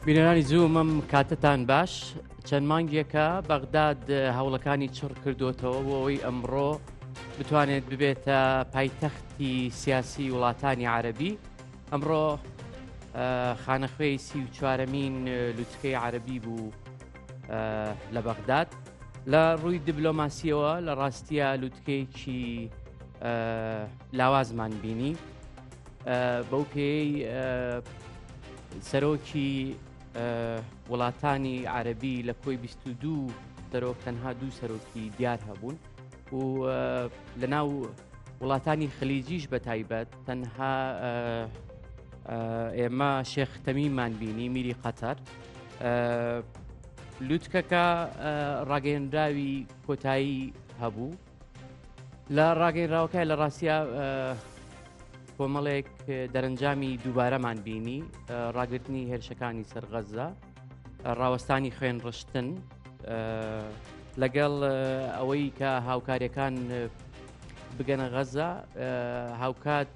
بینەرانی زوومم کاتتان باش چەند مانگێکە بەغداد هەوڵەکانی چڕ کردوتەوە بۆ ئەوەی ئەمڕۆ بتوانێت ببێتە پایتەختی سیاسی وڵاتانی عەربی. ئەمڕۆ خانەخوێی 34مین لوتکەی عەربی بوو لە بەغداد. لە ڕووی دیبلۆماسیەوە لە ڕاستیە لوتکەیەکی لاوازمان بینی بەو پێی سەرۆکی وڵاتانی عەربی لە کۆی 22 سەرۆک تەنها دوو سەرۆکی دیار هەبوون و لە ناو وڵاتانی خلیجیش بە تایبەت تەنها ئێمە شێخ تەمیمان بینی میری قەتەر. لوتکەکە ڕاگەیەنراوی کۆتایی هەبوو. لە ڕاگەیەنراوەکە لە ڕاستیە کۆمەڵێک دەرەنجامی دووبارەمان بینی، ڕاگررتنی هێرشەکانی سەر غەزە، ڕاوەستانی خوێن ڕشتن لەگەڵ ئەوەی کە هاوکاریەکان بگەنە غەزە، هاوکات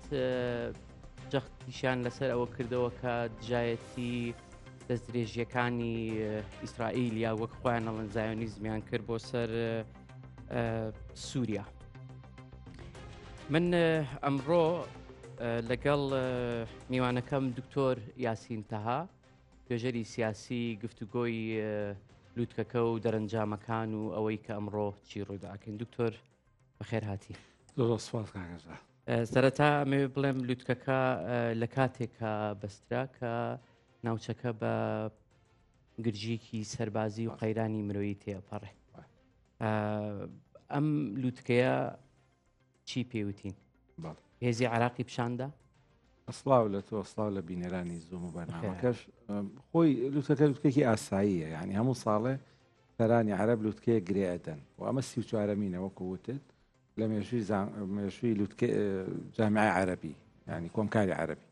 جەختیشان لەسەر ئەوە کردەوە کە دژایەتی دەستدرێژیەکانی ئیسرائیل یا وەک خۆیان ئەڵێن زایۆنیزمیان کرد بۆ سەر سووریا. من ئەمڕۆ لەگەڵ میوانەکەم دکتۆر یاسین تەها، توێژەری سیاسی، گفتوگۆی لوتکەکە و دەرەنجامەکان و ئەوەی کە ئەمڕۆ چی ڕووداکەین. دکتۆر بەخێر هاتی. سەرەتا ئەمێ بڵێم لوتکەکە لە کاتێکە بەسترا کە ناوچەکە بە گرژێکی سەربازی و قەیرانی مرۆیی تێپەڕێ. ئەم لوتکەیە چی پێوتین؟ هێزی عراقی پیشاندا؟ ئەسڵاو لە تۆ ئەسڵاو لە بینەرانی زوم و بەرنامەکەش خۆی لوتەکە لوتکێکی ئاساییە، یعنی هەموو ساڵێ سەرانی عەرەب لوتکەیە گرێ ئەدەن و ئەمە 34مینە وەکو وتت لە مێژووی جامیعەی عەرەبی، یعنی کۆمکاری عەرەبی.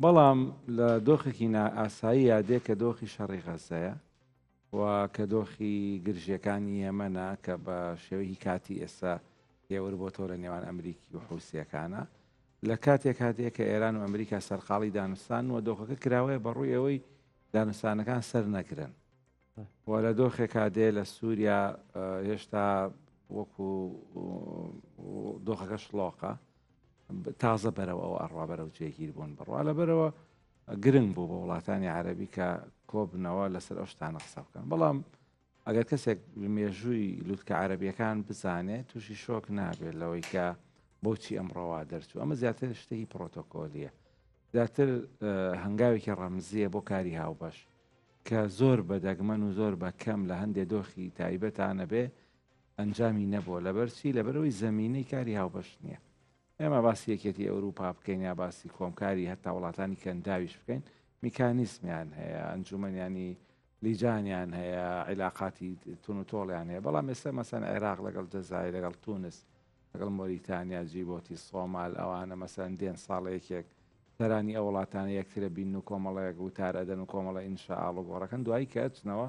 بەڵام لە دۆخێکی ئاسایی یادێ کە دۆخی شەڕی غەزەیە و کە دۆخی گرژیەکانی یەمەنە کە بە شێوەی کاتی ئێستا هێور بۆ تۆ لە نێوان ئەمریکی و حوسیەکانە، لە کاتێک هاتەیە کە ئێران و ئەمریکا سەرقاڵی دانوستان و دۆخەکە کراوەیە بەڕووی ئەوەی دانوستانەکان سەر نەگرن و لە دۆخێک هادێ لە سووریا هێشتا وەکو دۆخەکە شڵۆقە تازە بەرەوە ئەو ئەڕوا بەرەو جێگیر بوون بڕوا لە بەرەوە گرنگ بوو بە وڵاتانی عەرەبی کە کۆبنەوە لەسەر ئەو شتانە قسە بکەن. بەڵام ئەگەر کەسێک مێژووی لوتکە عەرەبیەکان بزانێت تووشی شۆک نابێت لەوەی کە بۆچی ئەمڕۆوا دەرچوو. ئەمە زیاتر شتێکی پرۆتۆکۆلیە، زیاتر هەنگاوێکی ڕەمزیە بۆ کاری هاوبەش کە زۆر بەدەگمەن و زۆر بە کەم لە هەندێک دۆخی تایبەتانە بێ ئەنجامی نەبووە لەبەرچی لەبەرەوەی زەمینەی کاری هاوبەش نییە. ئێمە باسی یەکێتی ئەوروپا بکەین یا باسی کۆمکاری هەتا وڵاتانی کەنداویش بکەین، میکانیزمیان هەیە، ئەنجومەنیانی لیجانیان هەیە، عیلاقاتی تون و تۆڵیان هەیە. بەڵام ئێستا مەسەن عێراق لەگەڵ جەزایر لەگەڵ تونس لەگەڵ مۆریتانیا جیبۆتی سۆمال ئەوانە مەسەن دێن ساڵەیەکێک سەرانی ئەو وڵاتانە یەکترە بین و کۆمەڵەیەک وتارەدەن و کۆمەڵە ئینشاءڵ و گۆڕەکەن دوایی کە ئەچنەوە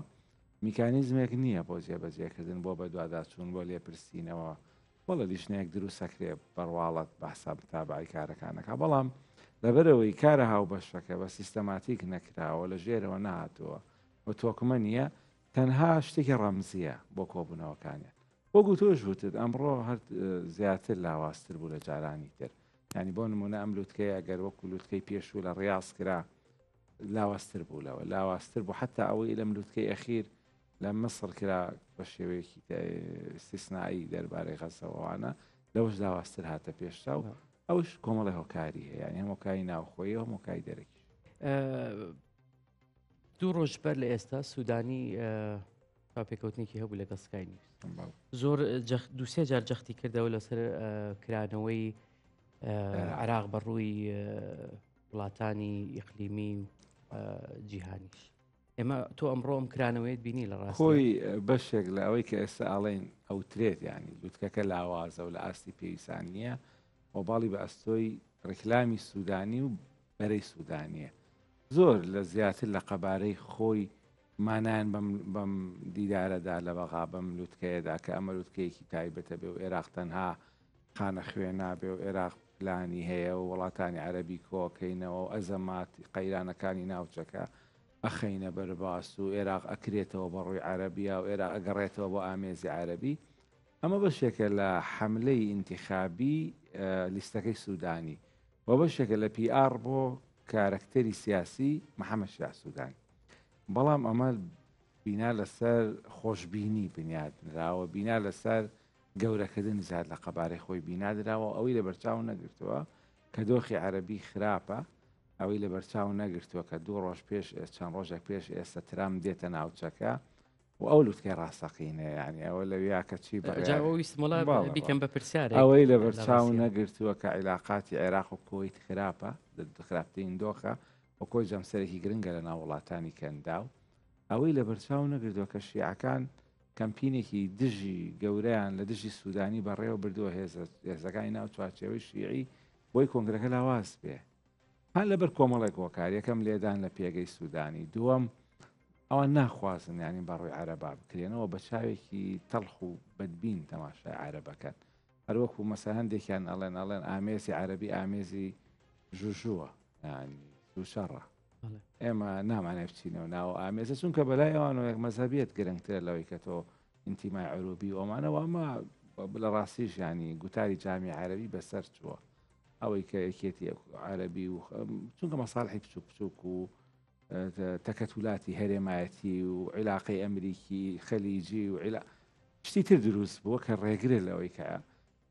میکانیزمێک نییە بۆ جێبەجێکردن بۆ بە دوواداچوون بۆ لێپرسینەوە وەڵە لیژنەیەک دروست سەکرێ بەڕواڵەت بەحسا بتابعی کارەکانەکە. بەڵام لەبەرەوەی کارە هاوبەشەکە بە سیستەماتیک نەکراوە لە ژێرەوە نهاتووە و تۆکمە نییە، تەنها شتێکی ڕەمزیە بۆ کۆبوونەوەکانیان. وەگو تۆش وتت ئەمڕۆ هەر زیاتر لاوااستر بوو لە جارانی تر، ینی بۆ نمونە ئەم لوتکەی ئەگەر وەکو لوتکەی پێشوو لە ڕاست کرا لاوااستر بوو لەوە لاوااستر بوو حتا ئەوەی لەم لوتکەی ئەخیر لە مەسڕ کرا بە شێوەیەکی استیسنایی دەربارەی غەزەوەوانە لەوەش لاوااستر هاتە پێشتا و ئەوش کۆمەڵی هۆکاری هەیە، ینی هەمۆکایی ناوخۆی و هەمۆکای دەرەکی. دوو ڕۆژ بەر لە ئێستا سوودانی پێکەوتنێکی هەبوو لەگەڵ سکای نیوز، زۆر دووسێ جار جەختی کردەوە لەسەر کرانەوەی عێراق بەڕووی وڵاتانی ئیقلیمی و جیهانیش. ئێمە تۆ ئەمڕۆ ئەم کرانەوەیت بینی لە ڕاست خۆی بەشێک لە ئەوەی کە ئێستا ئاڵێن ئەو ترێت، ینی لوتکەکە لاوازە و لە ئاستی پێویستان نییە و باڵی بە ئەستۆی ڕێکلامی سوودانی و بەرەی سوودانیە. زۆر لە زیاتر لە قەبارەی خۆی مانایان بەم دیدارەدا لە بەغا بەم لوتکەیەدا کە ئەمە لوتکەیەکی تایبەتە بێ و عێراق تەنها خانە خوێن نابێ و عێراق پلانی هەیە و وڵاتانی عەرەبی کۆکەینەوە و ئەزەمات قەیرانەکانی ناوچەکە ئەخەینە بەرباس و عێراق ئەکرێتەوە بە ڕووی عەرەبیە و عێراق ئەگەڕێتەوە بۆ ئامێزی عەرەبی. ئەمە بەشێکە لە حملەی ئینتیخابی لیستەکەی سوودانی و بەشێکە لە PR بۆ کارکتەری سیاسی محەممەد شیع سوودانی. بەڵام ئەمە بینا لەسەر خۆشببینی بنیادراوە، بینا لەسەر گەورەکردن زیاد لە قەبارەی خۆی بینادراوە، ئەوەی لە بەرچاو نەگرتووە کە دۆخی عەرەبی خراپە، ئەوەی لە بەرچاو نەگرتووە کە 2 ڕۆژ پێش چەند ڕۆژێک پێش ئێستا ترام دێتە ناوچەکە و ئەو لوتکەی ڕاستەقینە، یعنی ئەوە لەویا کە چی ویستمەڵا بیکەم بە پرسیارێک ئەوەی لە بەرچاو نەگرتووە کە عیلاقاتی عێراق و کۆیت خراپە، خراپترین دۆخە و کۆی جەمسەرێکی گرنگە لە ناو وڵاتانی کەندا و ئەوەی لە بەرچاو نەگردووە کە شیعەکان کەمپینێکی دژی گەورەیان لە دژی سوودانی بەڕێوە بردووە هێزەکانی ناو چوارچێوەی شیعی بۆی کۆنگرەکە لاواز بێ، هەر لەبەر کۆمەڵێک هۆکاریەکەم لێدان لە پێگەی سوودانی. دووەم ئەوان ناخوازن ینی بەڕووی عەرەبا بکرێنەوە بە چاوێکی تەڵخ و بەدبین تەماشای عەرەبەکەن، هەروەکو مەسە هەندێکیان ئەڵێن ئامێزی عەرەبی ئامێزی ژوژووە، ینی دووشەڕە. ئێمە نامانێ بچینەوە ناو ئامێزە، چونکە بەلای ئەوان یەک مەزهبیەت گرنگترە لەوەی کە تۆ ئینتیمای عروبی و ئەمانەوە ئەمە لە ڕاستیش ینی گوتاری جامی عەرەبی بەسەر چووە، ئەوەی کە یەکێتی عەرەبی و چونکە مەساڵحی بچووک بچووک و تەکەتولاتی هەرێمایەتی و عیلاقی ئەمریکی خەلیجی و شتی تر دروست بووە کە ڕێگرێت لەوەی کە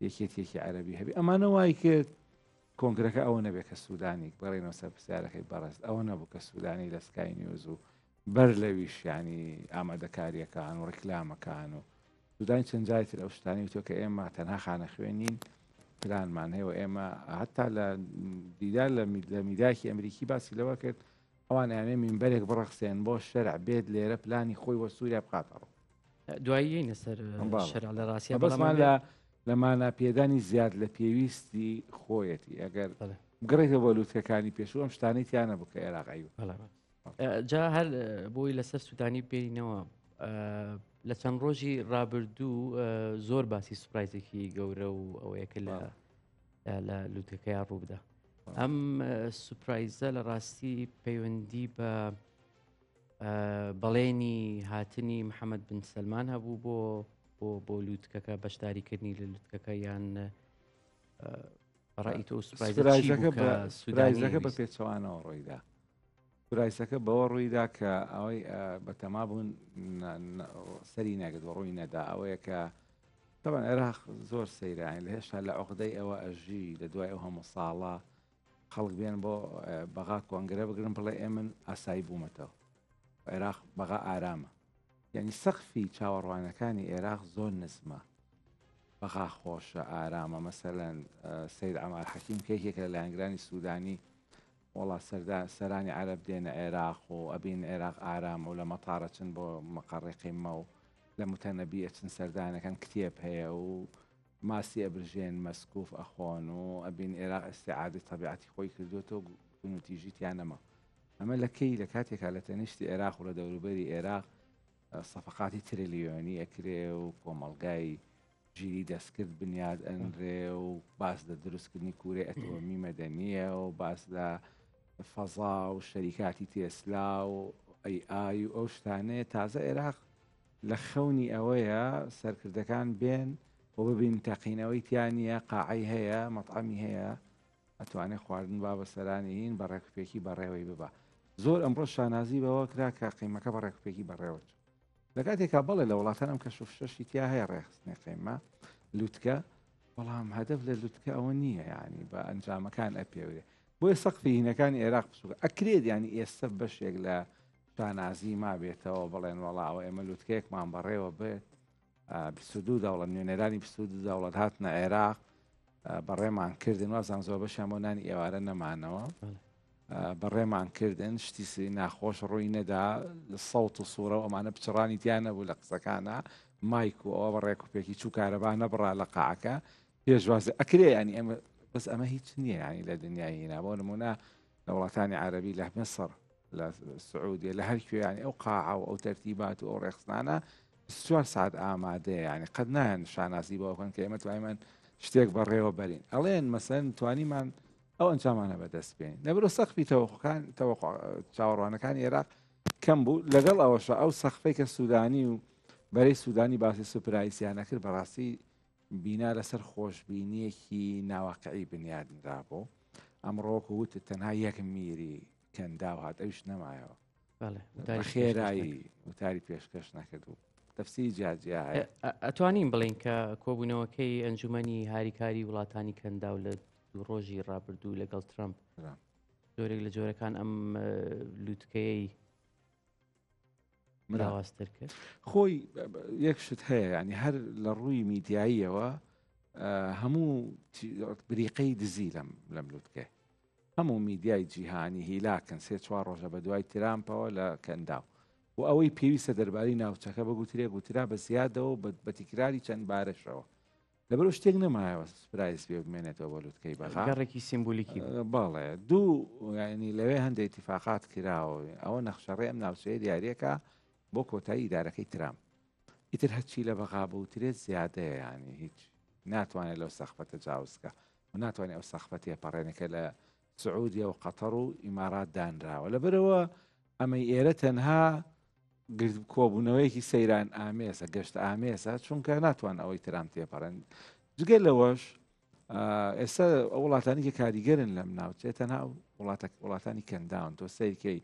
یەکێتیەکی عەرەبی هەبی. ئەمانە وای کرد کۆنگرەکە ئەوە نەبێت کە سوودانی بەڕێنەوە سەر پرسیارەکەی بەڕست، ئەوە نەبوو کە سوودانی لە سکای نیوز و بەر لەویش ینی ئامادەکاریەکان و ڕێکلامەکان و سوودانی چەند جایتر ئەو شتانی وتۆ کە ئێمە تەنها خانە خوێنین پلانمان هەیە و ئێمە هەتا لە دیدار لە میداکی ئەمریکی باسی لەوە کرد ئەوان یانێ مینبەرێک بڕەخسێن بۆ شەرع بێت لێرە پلانی خۆی وە سووریا بقاتەڕەوە دوایی نەسەر شەرع لە ڕاستیە بەسمان لە ماناپێدانی زیاد لە پێویستی خۆیەتی ئەگەر بگڕێتەوە بۆ لووتکەکانی پێشوو ئەم شتانەی تیانە بوو کە عێراقی جا هەر بۆی لەسەر سوودانی بینەوە لە چەند ڕۆژی ڕابردوو زۆر باسی سوپرایزێکی گەورە و ئەوەیەکە لە لووتکەکەیان ڕوو بدە. ئەم سوپرایزە لە ڕاستی پەیوەندی بە بەڵێنی هاتنی محەممەد بن سەلمان هەبوو بۆ لووتکەکە بەشداریکردنی لە لووتکەکە یان ڕای تۆ سوپرایزەکە بە پێچەوانەوە ڕۆیدا. سوپرایزەکە بەوە ڕوویدا کە ئەوەی بەتەما بوون سەری نەگرت ڕووی نەدا، ئەوەیە کە طبعا عێراق زۆر سەیرانی لە هێشتا لە عقدەی ئەوە ئەژی لە دوای ئەو هەموو ساڵە خەڵک بێن بۆ بەغا کۆنگرە بگرن بڵێ ئێمن ئاسایی بوومەتەوە، عێراق بەغا ئارامە، یعنی سەقفی چاوەڕوانەکانی عێراق زۆر نزمە، بەغا خۆشە ئارامە. مەسەلەن سەید عەمار حەکیم کێکێکە لە لایەنگرانی سوودانی وڵا سەرانی عەرەب دێنە عێراق و ئەبین عێراق ئارامە و لە مەتاڕە چن بۆ مەقەڕی قیمە و لە متەنەبی ئەچن سەردانەکان کتێب هەیە و ماسی ئەبرژێن مەسکوف ئەخۆن و ئەبین عێراق ئەستیعادی تەبیعەتی خۆی کردوێتەوە گونوتیژیتیانەمە. ئەمە لە کەی لە کاتێکا لە تەنیشتی عێراق و لە دەوروبەری عێراق سەفقاتی تریلیۆنی ئەکرێ و کۆمەڵگای ژیری دەستکرد بنیاد ئەنرێ و باس لە دروستکردنی کوورەی ئەتۆمی مەدەنیە و باس لە فەزا و شەریکاتی تێسلا و ئەی و ئەو شتانەیە. تازە عێراق لە خەونی ئەوەیە سەرکردەکان بێن و ببین تەقینەوەی تیانە قاعی هەیە مەطعەمی هەیە ئەتوانێت خواردن با بە سەرانی هین بە ڕێکوپێکی بەڕێوەی ببە. زۆر ئەمڕۆ شانازی بەوە کرا کە قیمەکە بە ڕێکوپێکی بەڕێوە لە کاتێکا بەڵێ لە وڵاتان ئەم کە شوفشەشی تیا هەیە ڕێخستنی قیمە لووتکە، بەڵام هەدەف لە لووتکە ئەوە نییە، ینی بە ئەنجامەکان ئەپێورێ. بۆیە سەقفی هینەکانی عێراق بچووکە ئەکرێت ینی ئێستا بەشێک لە شانازی ما بێتەوە بڵێن وەڵاوە ئێمە لووتکەیەکمان بەڕێوە بێت 22 دەوڵەت نوێنەرانی 22 دەوڵەت هاتنە عێراق بەڕێمان کردن وازان زۆر بەشیان بۆ نانی ئێوارە نەمانەوە بەڕێمان کردن شتی ناخۆش ڕووی نەدا سەوت و سوورە و ئەمانە پچڕانی تیان نەبوو لە قسەکانە مایک و ئەوە بەڕێکوپێکی چوو کارەبا نەبڕا لە قاعەکە پێشوازە ئەکرێ ینی ئەمە بەس ئەمە هیچ نییە ینی لە دنیای هینا بۆ نمونە لە وڵاتانی عەرەبی لە مەسڕ لە سعودیە لە هەر کوێیانی ئەو قاعە و ئەو تەرتیبات و ئەو ڕێخستانە 24 ساعت ئامادەیە، ینی قەت نایەن شانازی بەوەکەن کە ئێمە توانیمان شتێک بەڕێوە بەرین ئەڵێن مەسەن توانیمان ئەو ئەنجامانە بەدەست بێنین لەبەرەوە سەقفی چاوەڕوانەکانی عێراق کەم بوو لەگەڵ ئەوەش ئەو سەخفەی کە سوودانی و بەرەی سوودانی باسی سوپرایسیانە کرد بەڕاستی بینا لەسەر خۆشببینیەکی ناواقعی بنیادنرا بۆ ئەمڕۆکە وتە تەنها یەک میری کەندا و هات ئەوش نەمایەوە خێرایی وتاری پێشکەش نەکرد و تەفسیری جیاجیا هەیە. ئەتوانین بڵین کە کۆبوونەوەکەی ئەنجومەنی هاریکاری وڵاتانی کەندا و لە ڕۆژی ڕابردوو لەگەڵ ترامپ زۆرێک لە جۆرەکان ئەم لووتکەیەی مراوەستر کرد. خۆی یەک شت هەیە ینی هەر لە ڕووی میدیاییەوە هەموو بریقەی دزی لەم لووتکە هەموو میدیای جیهانی هیلاکەن 3-4 ڕۆژە بە دوای ترامپەوە لە کەندا و ئەوەی پێویستە دەربارەی ناوچەکە بەگوترێ گوترا بە زیادەوە بە تیکراری چەند بارەشەوە لەبەرەوە شتێک نەمایەوە سوپرایز پێ بمێنێتەوە بۆ لووتکەی بەغاڕێکی سیمبولیکی باڵێ دوو ینی لەوێ هەندێک اتفاقات کراوە ئەوە نەخشەڕێ ئەم ناوچەیە دیارەکە بۆ کۆتایی ئیدارەکەی ترامپ ئیتر هەرچی لە بەغا بوترێت زیادەیە ینی هیچ ناتوانێت لەو سەخفەتە جاوزکە و ناتوانێت ئەو سەخفەتی پەڕێنەکە لە سعودیە و قەتەڕ و ئیمارات دانراوە لەبەرەوە ئەمەی ئێرە تەنها کۆبوونەوەیەکی سەیران ئامێزە گەشت ئامێزە چونکە ناتوان ئەوەی ترام تێپەڕێن جگەل لەوەش ئێستا ئەو وڵاتانی کە کاریگەرن لەم ناوچێت تەنها وڵاتانی کەنداون تۆ سیرکەی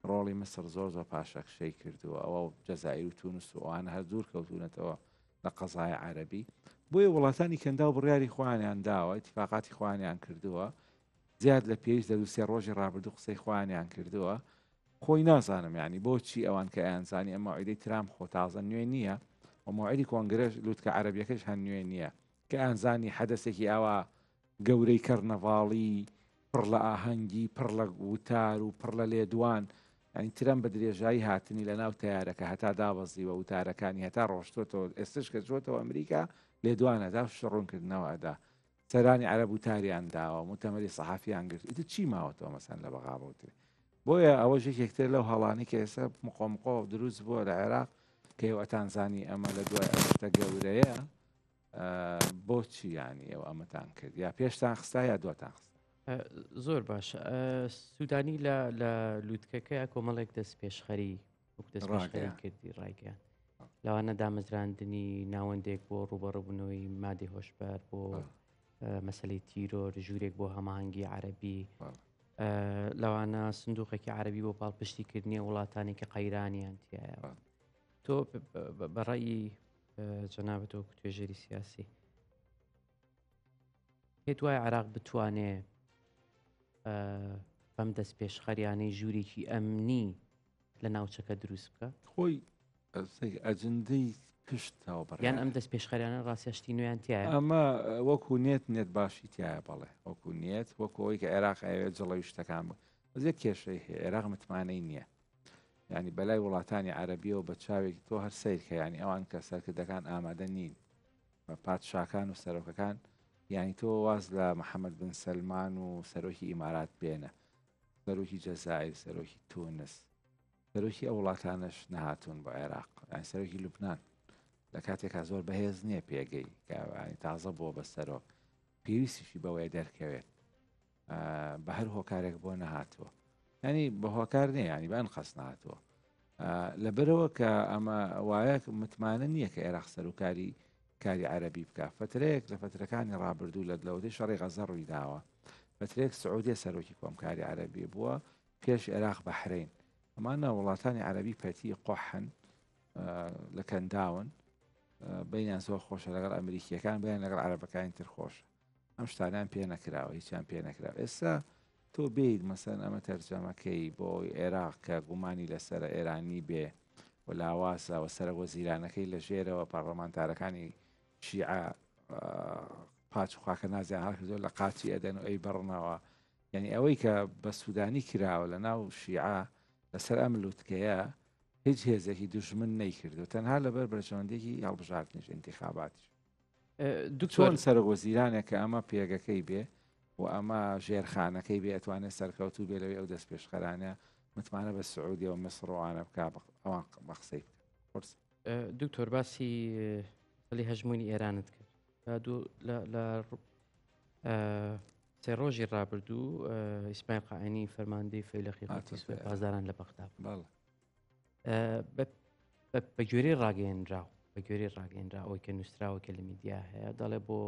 ڕۆڵی مسر زۆر پاشەکشەی کردووە ئەوە جەزایر و تونس و ئەوانە هەر دوور کەوتونەتەوە لە قەزای عەرەبی بۆیە وڵاتانی کەندا و بڕیاری خوانیان داوە اتفاقاتی خوانیان کردووە زیاد لە پێش دە 2-3 ڕۆژی ڕابردوو قسەی خوانیان کردووە خۆی نازانم ینی بۆچی ئەوان کە ئەیانزانی ئەمە مەوعیدەی ترام خۆ تازە نوێ نییە و مەوعیدی کۆنگرێش لووتکە عەرەبیەکەش هەن نوێ نییە کە ئەیانزانی حەدەسێکی ئەوە گەورەی کەرنەڤاڵی پڕ لە ئاهەنگی پڕ لە وتار و پڕ لە لێدوان ینی ترام بە درێژایی هاتنی لە ناو تیارەکە هەتا دابەزیوە وتارەکانی هەتا ڕۆشتۆتەوە ئێستش کە چۆتەوە ئەمریکا لێدوانەدا شڕونکردنەوەدا سەرانی عەرەب وتاریان داوە متەمەری سەحافیان گرت ئیتر چی ماوەتەوە مەسەن لە بەغاوترێ بۆیە ئەوە یەکتر لەو هەڵانی کە ئێستا مقۆمقۆ دروست بووە لە عێراق کە ئێوەتانزانی ئەمە لە دوای ئەمەتە گەورەیە بۆچی ینی ئێوە ئەمەتان کرد یا پێشتان خستا یا دواتان خست زۆر باش سوودانی لە لووتکەکە کۆمەڵێک دەست پێشخەری کردی ڕایگەیان لەوانە دامەزراندنی ناوەندێک بۆ ڕوبەڕبوونەوەی مادی هۆشبەر بۆ مەسلەی تیرۆر ژوورێک بۆ هەماهەنگی عەرەبی لەوانە سندوقێکی عەرەبی بۆ پاڵپشتیکردنی وڵاتانی کە قەیرانیان تایە تۆ بەڕێی جەنابەتەوە توێژەری سیاسی پێت وایە عێراق بتوانێت بەم دەست پێشخەریانەی ژوورێکی ئەمنی لە ناوچەکە دروست بکە خۆی ئەجندەی پشتەوە یان ئەم دەست پێشخەریانە ڕاستیشتی نوێیان تایە ئەمە وەکو نێت باشی تایە بەڵێ وەکو نێت وەکەوەی کە عێراق ئەوێت جڵەوی شتەکان بەزێک کێشەی هەیە عێراق متمانەی نییە ینی بەلای وڵاتانی عەرەبیەوە بە چاوێکی تۆ هەر سیرکە ینی ئەوان کە سەرکردەکان ئامادە نین بە پادشاکان و سەرۆکەکان یانی تۆ واز لە محەممەد بن سەلمان و سەرۆکی ئیمارات بێنە سەرۆکی جەزایر سەرۆکی تونس سەرۆکی ئەو وڵاتانش نەهاتوون بە عێراق یانی سەرۆکی لوبنان لە کاتێکا زۆر بەهێز نییە پێگەی کەوانی تازە بۆ بە سەرۆک پێویستیشی بەوەی دەرکەوێت بە هەر هۆکارێک بۆ نەهاتووە ینی بە هۆکار نییە ینی بەن قەس نهاتووە لەبەرەوە کە ئەمە وایە متمانە نییە کە عێراق سەرۆکاری کاری عەرەبی بکە فترەیەک لە فترەکانی ڕابردوو لە لەوەی شەڕی غەزە ڕووی داوە فترەیەک سعودیە سەرۆکی کۆمکاری عەرەبی بووە پێش عێراق بەحرین ئەمانە وڵاتانی عەرەبی پەتی قۆحن لە کەنداون بینیان زۆر خۆشە لەگەڵ ئەمریکیەکان بیان لەگەڵ عەرەبەکانی تر خۆشە ئەم شتانیان پێ نەکراوە هیچیان پێ نەکراوە ئێستا تۆ بێیت مەسەن ئەمە تەرجەمەکەی بۆی عێراق کە گومانی لەسەر ئێرانی بێ و لاواسە و سەرە وەزیرانەکەی لە ژێرەوە پەرلەمانتارەکانی شیعە پاچ خواکە نازیان هەر زۆر لە قاچی ئەدەن و ئەی بڕنەوە یعنی ئەوەی کە بە سوودانی کراوە لە ناو شیعە لەسەر ئەم لووتکەیە هیچ هێزێکی دوژمن نەیکردو تەنها لەبەر بەرژەوەندێکی هەڵبژاردنیش انتخاباتیش چۆن سەرۆک وەزیرانێک کە ئەمە پێگەکەی بێ و ئەمە ژێرخانەکەی بێ ئەتوانێت سەرکەوتوو بێ لەوێ ئەو دەست پێشخەرانە متمانە بە سعودی و مصر وانە بک ئەوان بە قسەی بکە دکتۆر باسی خەلی هەژمونی ئێرانت کرد لە سێ ڕۆژی ڕابردوو ئیسماعیل قائینی فەرماندەی فەیلەقی بازاران لە بەغداد بە گوێرەی ڕاگەیەنراو بە گوێرەی ڕاگەیەنرا ئەوەی کە نووسراوە کە لە میدیا هەیە دەڵێ بۆ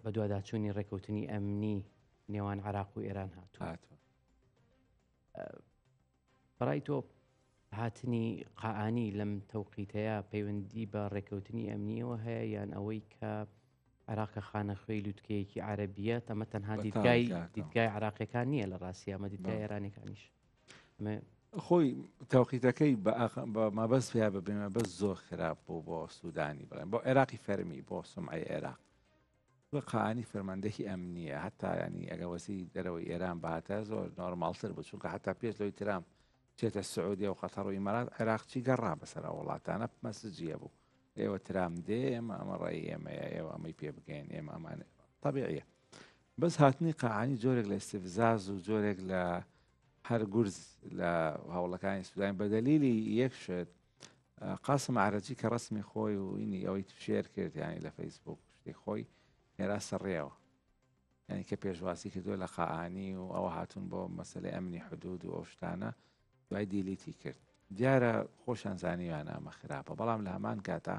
بە دوواداچوونی ڕێکەوتنی ئەمنی نێوان عێراق و ئێران هاتووە. بەڕای تۆ هاتنی قائانی لەم تەوقیتەیە پەیوەندی بە ڕێکەوتنی ئەمنیەوە هەیە یان ئەوەی کە عێراقە خانەخوێی لووتکەیەکی عەرەبیە تەمە تەنها دیدگای عێراقیەکان نییە لە ڕاستی ئەمە دیدگای ئێرانیەکانیش. خۆی تەوقیتەکەی بە مەبەست پێیا ببێمە بەس زۆر خراپ بوو بۆ سوودانی بڵێن بۆ عێراقی فەرمی بۆ سمعی عێراق بە قائانی فەرماندەی ئەمنیە هەتا ینی ئەگە وەسی دەرەوەی ئێران باتە زۆر نۆرمالتر بوو چونکە هەتا پێش لەوەی ترام چێتە سعودیە و قەتەر و ئیمارات عێراقچی گەڕا بەسەر وڵاتانە مەسجیە بوو ئێوە ترام دێ ئێمە ئەمە ڕێی ئێمەیە ئێوە ئەمەی پێ بگەین ئێمە ئەمانە طبیعیە بەس هاتنی قائانی جۆرێک لە ئیستیفزاز و جۆرێک لە هەر گورز لە هەوڵەکانی سوودانی بە دەلیلی یەکشت قاسم عەرەجی کە ڕسمی خۆی و اینی ئەوەی شێر کرد ینی لە فەیسبوک شتێک خۆی هێرا سەڕێەوە ینی کە پێشواسی کردووە لە قائانی و ئەوە هاتوون بۆ مەسەلەی ئەمنی حدود و ئەو شتانە دوای دیلیتی کرد دیارە خۆشیان زانیویان ئەمە خراپە بەڵام لە هەمان کاتا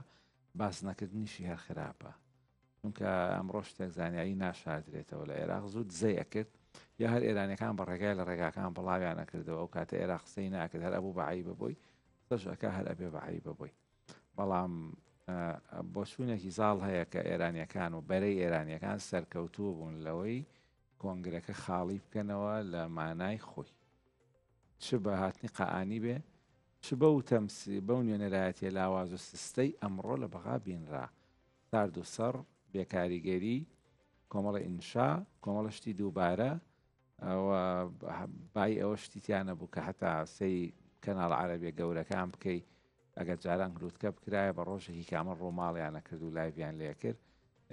باس نەکردنیشی هەر خراپە چونکە ئەمڕۆ شتێک زانیایی ناشاردرێتەوە لە عێراق زوو دزەی ئەکرد یا هەر ئێرانەکان بە ڕێگای لە ڕێگاکان بڵاویان نەکردەوە ئەو کاتە عێراق قسەی ناکرد هەر ئەبوو بەعی ببووی سەشەکە هەر ئەبێ بەعی ببووی بەڵام بۆ چوونێکی زاڵ هەیە کە ئێرانیەکان و بەرەی ئێرانیەکان سەرکەوتوو بوون لەوەی کۆنگرەکە خاڵی بکەنەوە لە مانای خۆی چ بە هاتنی قائانی بێ چ بە و تەمسی بەو نوێنەرایەتیە لاواز و سستەی ئەمڕۆ لە بەغا بینرا سارد و سەر بێکاریگەری کۆمەڵی ئینشا کۆمەڵە شتی دووبارە ئەوە بای ئەوە شتیتیانە بوو کە هەتا سی کەناڵ عەرەبیە گەورەکان بکەی ئەگەر جاران گروتکە بکرایە بە ڕۆژێکی کامە ڕۆماڵیانە کرد و لایڤیان لێ کرد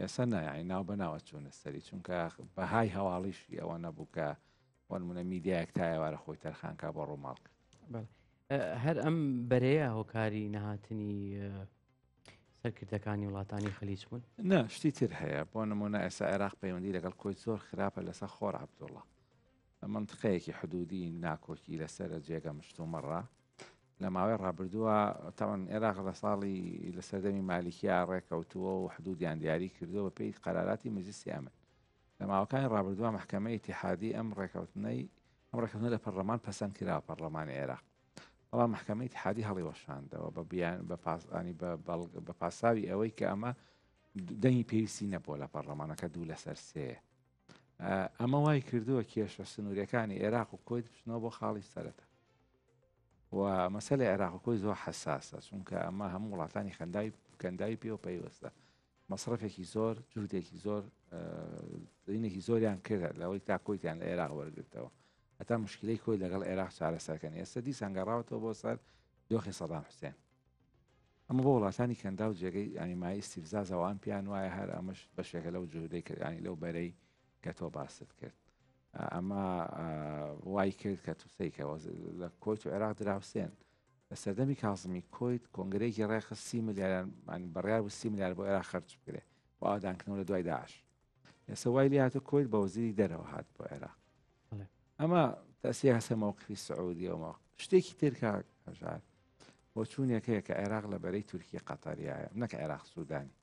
ئێستا نایانی ناو بەناوە چوونە سەری چونکە بەهای هەواڵیشی ئەوە نەبوو کە وەنمونە میدیایەک تا ئێوارە خۆی تەرخانکە بۆ ڕۆماڵ کرد هەر ئەم بەرەیە هۆکاری نەهاتنی سەرکردەکانی وڵاتانی خەلیج بوون نە شتی تر هەیە بۆ نمونە ئێستا عێراق پەیوەندی لەگەڵ کۆی زۆر خراپە لەسەر خۆر عەبدوڵڵا منطقەیەکی حدودی ناکۆکی لەسەر جێگە مشتومەڕە لە ماوەی ڕابردووە تاوان عێراق لە ساڵی لە سەردەمی مالیکیا ڕێکەوتووە و حدودیان دیاری کردووە بە پێی قەراراتی مەجلیسی ئەمن لە ماوەکانی ڕابردووە محکەمەی ئیتیحادی ئەم ڕێکەوتنە لە پەرلەمان پەسەند کرا پەرلەمانی عێراق بەڵام محکەمەی ئیتیحادی هەڵی وەشاندەوە بە بیان بە پاساوی ئەوەی کە ئەمە دەنگی پێویستی نەبووە لە پەرلەمانەکە 2 لەسەر 3 ئەمە وای کردووە کێشە سنووریەکانی عێراق و کۆیت بچنەوە بۆ خاڵی سەرەتا و مەسەلەی عێراق و کۆی زۆر حساسە چونکە ئەمە هەموو وڵاتانی کەنداوی پێوە پەیوەستە مەسرفێکی زۆر جوودێکی زۆر دینێکی زۆریان کرد لەوەی تا کۆیتیان لە عێراق وەرگرتەوە هەتا مشکلەی کۆی لەگەڵ عێراق چارەسەرکەن ئێستا دیسان گەڕاوەتەوە بۆ سەر دۆخی سەدام حوسێن ئەمە بۆ وڵاتانی کەندا و جێگەی ئەنیمایی ئیستیفزازەوەیان پیان وایە هەر ئەمەش بەشێکە لەو جوودەی کردانی لەو بەرەی کە تۆ باست کرد ئەمە وای کرد کە تووسەیکەوە لە کۆیت و عێراق دراوسێن لە سەردەمی کازمی کۆیت کۆنگرەیەکی ڕێخست 30 میلیارد بەڕیار و 30 میلیارد بۆ عێراق خەرج بکرێ بۆ ئادانکردنەوە لە دوای داعش ئێستا وای لێ هاتە کۆیت بە وەزیری دەرەوە هات بۆ عێراق ئەمە تەسیە هەسە مەوقفی سعودیەوە شتێکی ترکە هەژار بۆ چوونێکەیە کە عێراق لە بەرەی تورکی قەتەریایە نەکە عێراق سوودانی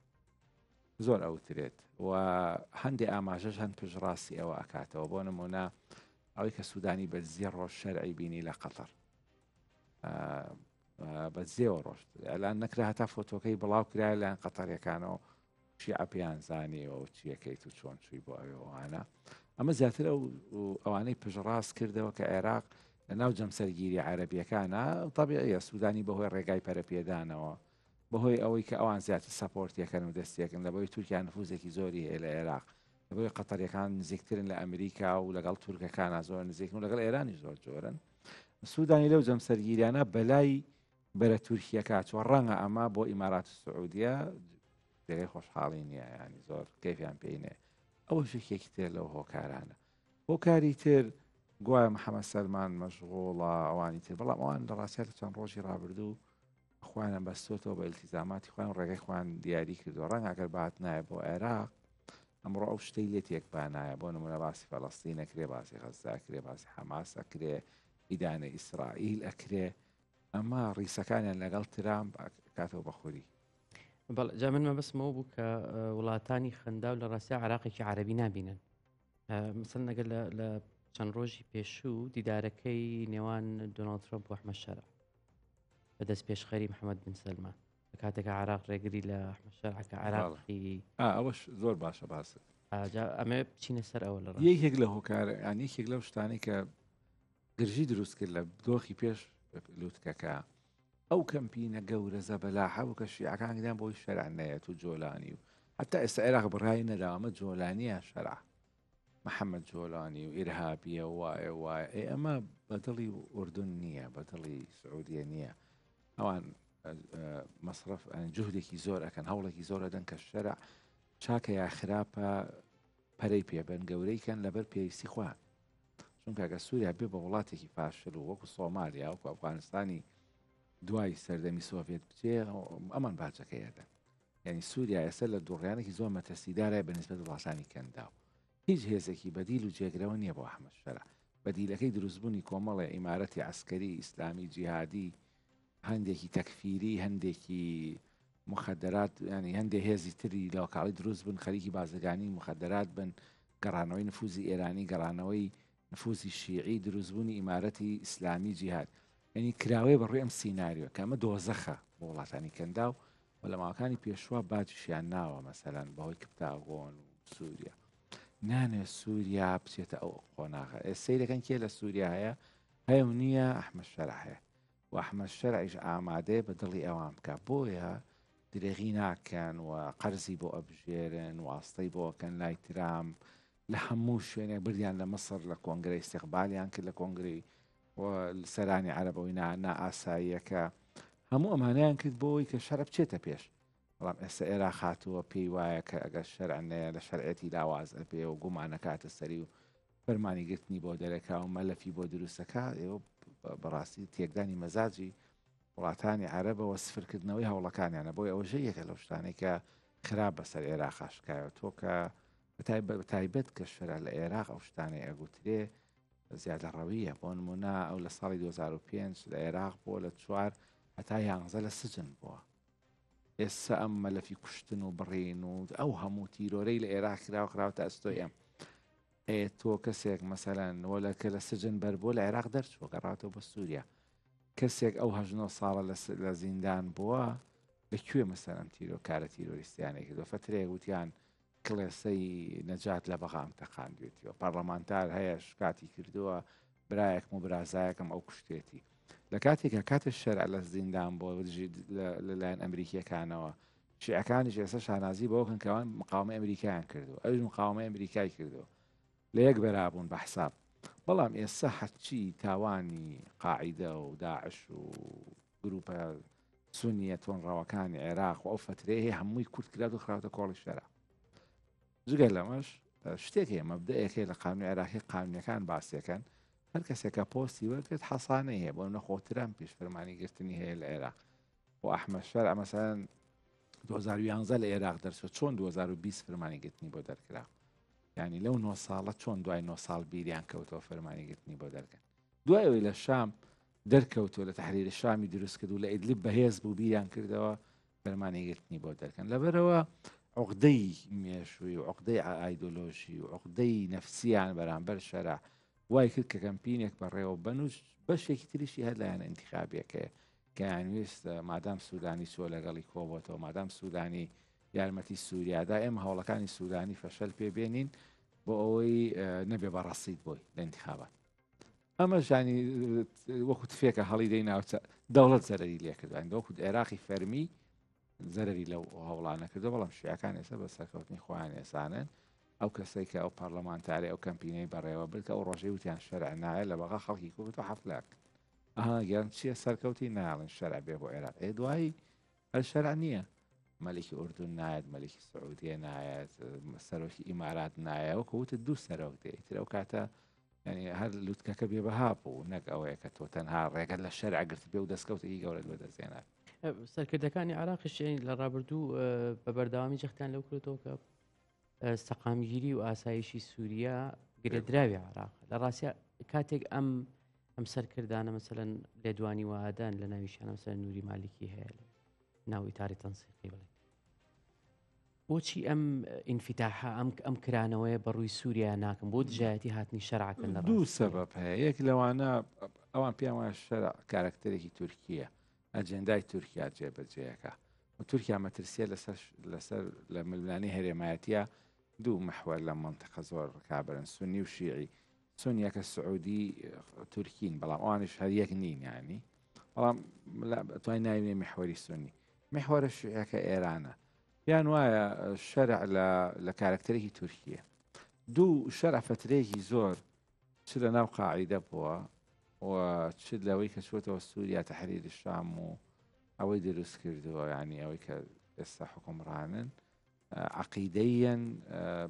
زۆر ئەوترێت و هەندێک ئاماژەش هەند پشڕاستی ئەوە ئەکاتەوە بۆ نمونە ئەوەی کە سوودانی بەجزیە ڕۆژ شەرعی بینی لە قەتەر بەجزێەوە ڕۆژ ئەلان نەکرا هەتا فۆتۆکەی بڵاو کرای لایەن قەتەریەکانەوە شیعەپیان زانیەوە چیەکەیت و چۆن چووی بۆ ئەوانە ئەمە زیاتر ئەوانەی پژڕاست کردەوە کە عێراق لە ناو جەمسەرگیری عەرەبیەکانە طبیعیە سوودانی بەهۆی ڕێگای پەرەپێدانەوە بەهۆی ئەوەی کە ئەوان زیاتر سەپۆرتیەکەن و دەستیەکەن لەبەوەی تورکیان نفوزێکی زۆری هەیە لە عێراق لەبەوەی قەتەریەکان نزیکترن لە ئەمریکا و لەگەڵ تورکەکانە زۆر نزیکن و لەگەڵ ئێرانی زۆر جۆرن سوودانی لەو جەمسەرگیریانە بەلای بەرە تورکیەکە چۆن ڕەنگە ئەمە بۆ ئیمارات و سعودیە جێگەی خۆشحاڵی نییە ینی زۆر کەیفیان پێی نێ ئەوە شێکێکی تر لەو هۆکارانە هۆکاری تر گوایە محەممەد سەلمان مەشغوڵە ئەوانی تر بەڵام ئەوان لە ڕاستیات چەند ڕۆژی ڕابردوو خوانم بەستۆتەوە بە ئیلتیزاماتی خوان ڕێگەی خوان دیاری کردو ڕەنگە ئەگەر بات نایە بۆ عێراق ئەمڕۆ ئەو شتەی لێ تێک بانایە بۆ نمونە باسی فەڵەستین نەکرێ باسی غەزا کرێ باسی حەماس ئەکرێ ئیدانە ئیسرائیل ئەکرێ ئەمە ڕیسەکانیان لەگەڵ ترامپ کاتەوە بەخۆری. بەڵێ جا من مەبەستمەوە بوو کە وڵاتانی خەنداو لە ڕاستیە عراقێکی عەرەبی نابینن. مثلەن ئەگەر لە چەند ڕۆژی پێشوو دیدارەکەی نێوان دۆناڵد ترۆمپ و ئەحمەد شەرع بەدەست پێشخەری محەممەد بن سەلمان لە کاتێکە عراق ڕێگری لە ئەحمەد شەرعەکە عراقی ئەوەش زۆر باشە باسە. ئەمە بچینە سەر ئەوە لە یەکێک لە هۆکارە یان یەکێک لەو شتانی کە گرژی دروست کرد لە دۆخی پێش لوتکەکە ئەو کەمپینە گەورە زەبەلاحە و کە شیعەکانیان بۆی شەرعنەیەت و جۆلانی و حتا ئێستا عێراق بڕای نەداوامە جۆلانیە شەرع محەممەد جۆلانی و ئیرهابیە وایە وایە ئەمە بەدڵی ئوردون نییە بەدڵی سعودیە نییە ئەوان مەصرف جوهدێکی زۆر ئەکەن هەوڵێکی زۆر ئەدەن کە شەرع چاکە یا خراپە پەرەی پێبن گەورەیکەن لەبەر پێویستی خوان چونکە ئەگە سووریا بێ بە وڵاتێکی پاشل و وەکو سۆمالیا وەکو ئەفغانستانی دوای سەردەمی سۆڤێت بچێ ئەمان باجەکەیەدەن یعنی سووریا ئێستا لە دوڕیانێکی زۆر مەتەسیدارە بەنسبەت وڵاتانی کەنداو هیچ هێزێکی بەدیل و جێگرەوە نییە بۆ ئەحمەد شەرع بەدیلەکەی دروستبوونی کۆمەڵی ئیمارەتی عسکەری ئیسلامی جیهادی هەندێکی تەکفیری هەندێکی مخدرات ینی هەندێک هێزی تری لاوکاڵی دروست بن خەریکی بازرگانی مخدرات بن گەڕانەوەی نفوزی ئێرانی گەڕانەوەی نفوزی شیعی دروستبوونی ئیمارەتی ئیسلامی جیهاد ینی کراوەیە بەڕووی ئەم سیناریۆ کە ئەمە دۆزەخە بۆ وڵاتانی کەنداو و لە ماوەکانی پێشوە باجیشیان ناوە مەسەلەن بەهۆی کپتاغۆن و سووریا نانێ سووریا بچێتە ئەو قۆناغە سەیرەکەن کێ لە سووریا هەیە و نییە ئەحمەد شەرع هەیە و ئەحمەد شەرعیش ئامادەیە بە دڵی ئەوان بکە بۆیە درێغی ناکەن و قەرزی بۆ ئەبژێرن واستەی بۆکەن لای ترامپ لە هەموو شوێنێک بردیان لە مەسر لە کۆنگرەی استیقبالیان کرد لە کۆنگری سەرانی عەرەبەوەی نائاساییەکە هەموو ئەمانیان کرد بۆی کە شەرع بچێتە پێش بەڵام ئێستا ئێرا خاتووە پێی وایە کە ئەگەر شەرعنەیە لە شەرعەتی لاواز ئەبێ و گومانەکاتە سەری و فەرمانی گرتنی بۆ دەرەکا و مەلەفی بۆ دروستەکە ئێوە بەڕاستی تێکدانی مەزاجی وڵاتانی عەرەبەوە سفرکردنەوەی هەوڵەکانیانە بۆی ئەوە ژەیەکە لەو شتانەی کە خراپ بەسەر عێراق خاشکایەوە تۆ کە بەتایبەت کە شەرع لە عێراق ئەو شتانەی ئەگوترێ زیادە ڕەویە بۆ نمونە ئەو لە ساڵی 2005 لە عێراق بۆ لە 4 هەتا 11 لە سجن بووە ئێستا ئەم مەلەفی کوشتن و بڕین و ئەو هەموو تیرۆرەی لە عێراق کراوە ئەستۆی ئەم تۆ کەسێک مەسەلەن وەلەکە لە سجن بەر بۆ لە عێراق دەرچوە گەڕاتەوە بە سووریا کەسێک ئەو هەژنۆ ساڵە لە زیندان بووە لەکوێ مەسەلەن کارە تیرۆریستیانێک کردو فترەیە گوتیان کڵێسەی نەجات لە بەغام تەقاندوێتیەوە پەرلەمانتار هەیە شکاتی کردووە برایەکم و برازایەکم ئەو کوشتێتی لە کاتێکە کاتە شەرع لە زیندان بۆ لەلایەن ئەمریکیەکانەوە شیعەکانیش ئێستا شانازی بۆکەن کەوان مقاومە ئەمریکایان کردو ئەوش مقاومە ئەمریکای کردو لە یەک بەرابوون بە حساب بەڵام ئێستا حەچی تاوانی قاعیدە و داعش و گروپە سونیە تۆنڕەوەکانی عێراق و ئەو فترەیە هەیە هەمووی کورت کرات و خراوەتە کۆڵی شەرع جگەر لەمەش شتێک هەیە مەبدەیەکێ لە قانونی عێراقی قانونیەکان باسیەکەن هەر کەسێکە پۆستی وەرگێت حەسانەی هەیە بۆ نەخۆتران پێش فەرمانی گرتنی هەیە لە عێراق و ئەحمەد شەرع مەسەلەن 2011 لە عێراق دەرچوە چۆن 2020 فەرمانی گرتنی بۆ دەرکرا ینی لەو 9 ساڵە چۆن دوای 9 ساڵ بیریان کەوتەوە فەرمانی گرتنی بۆ دەرکەن دوایەوەی لە شام دەرکەوتووە لە تەحریری شامی دروست کرد و لە ئیدلیب بەهێز بوو بیریان کردەوە فەرمانی گرتنی بۆ دەرکەن لەبەرەوە عقدەی مێشووی و عقدەی ئایدۆلۆژی و عقدەی نەفسیان بەرامبەر شەرع وای کرد کە کەمپینێک بەڕێوە بنووش بەشێکی تریشی هەر لایەنە ئینتیخابیەکە کە یانویست مادام سوودانی چۆ لەگەڵی کۆبەتەوە مادام سوودانی یارمەتی سووریادا ئێمە هەوڵەکانی سوودانی فەشەل پێبێنین بۆ ئەوەی نەبێ بەڕەسیت بۆی لە ئینتیخابات ئەمە ژانی وەکو تفێکە هەڵی دەی ناوچە دەوڵەت زەرری لێ کردوان وەکو عێراقی فەرمی زەرری لەو هەوڵانە کردو بەڵام شیعەکان ئێستا بە سەرکەوتنی خۆیان ئێسانن ئەو کەسێک کە ئەو پەرلەمانتاری ئەو کەمپینەی بەڕێوە برد کە ئەو ڕۆژەی وتیان شەرع نایە لە بەغا خەڵکی کوبێت و حەفلاک گەرم چییە سەرکەوتی ناڵن شەرع بێ بۆ عێراق دوایی هەر شەرع نییە مەلکی ئوردون نایەت مەلکی سعودیە نایەت سەرۆکی ئیمارات نایە وەکو وتت دوو سەرۆک دێت ئەو کاتە ینی هەر لوتکەکە بێبەها بوو نەک ئەوەیە کە تۆ تەنها ڕێگەت لە شەرع گرت بێ و دەستکەوتێکی گەورە بەدەستێنات سەرکردەکانی عراقیش لە ڕابردوو بە بەردەوامی جەختیان لەو کردەوە کە سەقامگیری و ئاسایشی سووریا گرێدراوی عراق لە ڕاستە کاتێک ئەم ئەم سەرکردانە مەسەلەن لێدوانی وادان لە ناویشانە مەسەلەن نووری مالیکی هەیە لە ناوی تاری تەنسیقی بڵێ بۆچی ئەم ئینفتاحە ئەم کرانەوەی بەڕووی سووریا ناکەم بۆ دژایەتی هاتنی شەرعەکەن لە دوو سەبەب هەیە یەک لەوانە ئەوان پێیان وایە شەرع کارکتەرێکی تورکیە ئەجێندای تورکیا جێبەجێیەکە و تورکیا مەترسیە لەسەر لە ململانی هەرێمایەتیە دوو محور لە منتەقە زۆر ڕکابرن سونی و شیعی سونیەکە سعودی تورکین بەڵام ئەوانش هەر یەک نین ینی بەڵام توای ناوینێ محوەری سونی محوەرە شیعەکە ئێرانە یان وایە شەرع لە کارکتەرێکی تورکیە دوو شەرع فترەیەکی زۆر چ لە ناو قاعیدە بووە و چ لەوەی کە چوەتەوە سووریا تەحریری شام و ئەوەی دروست کردووە ینی ئەوەی کە ئێستا حکومڕانن عقیدەیەن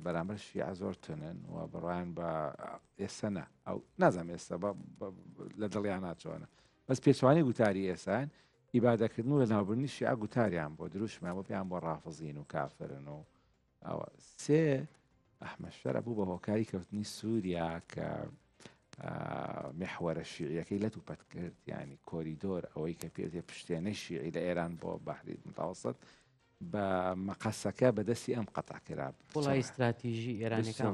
بەرامبەر شیعە زۆر تونن و بڕوایان بە ئێستا ئەو نازانم ئێستا لە دڵیان ناچۆنە بەس پێچوانی گوتاری ئێسان ئیبادەکردن و لە ناوبردنی شیعە گوتاریان بۆ دروشمان بۆ پێیان بۆ ڕافزین و کافرن و ئەوە سێ ئەحمەد شەرع بوو بە هۆکاری کەوتنی سووریا کە محوەرە شیعیەکەی لە توپەت کرد ینی کۆریدۆر ئەوەی کە پێێ پشتێنەی شیعی لە ئێران بۆ بەحری متاوسط بە مەقەسەکە بەدەستی ئەم قەتاکرا وڵای استراتیژی ئێرانەکان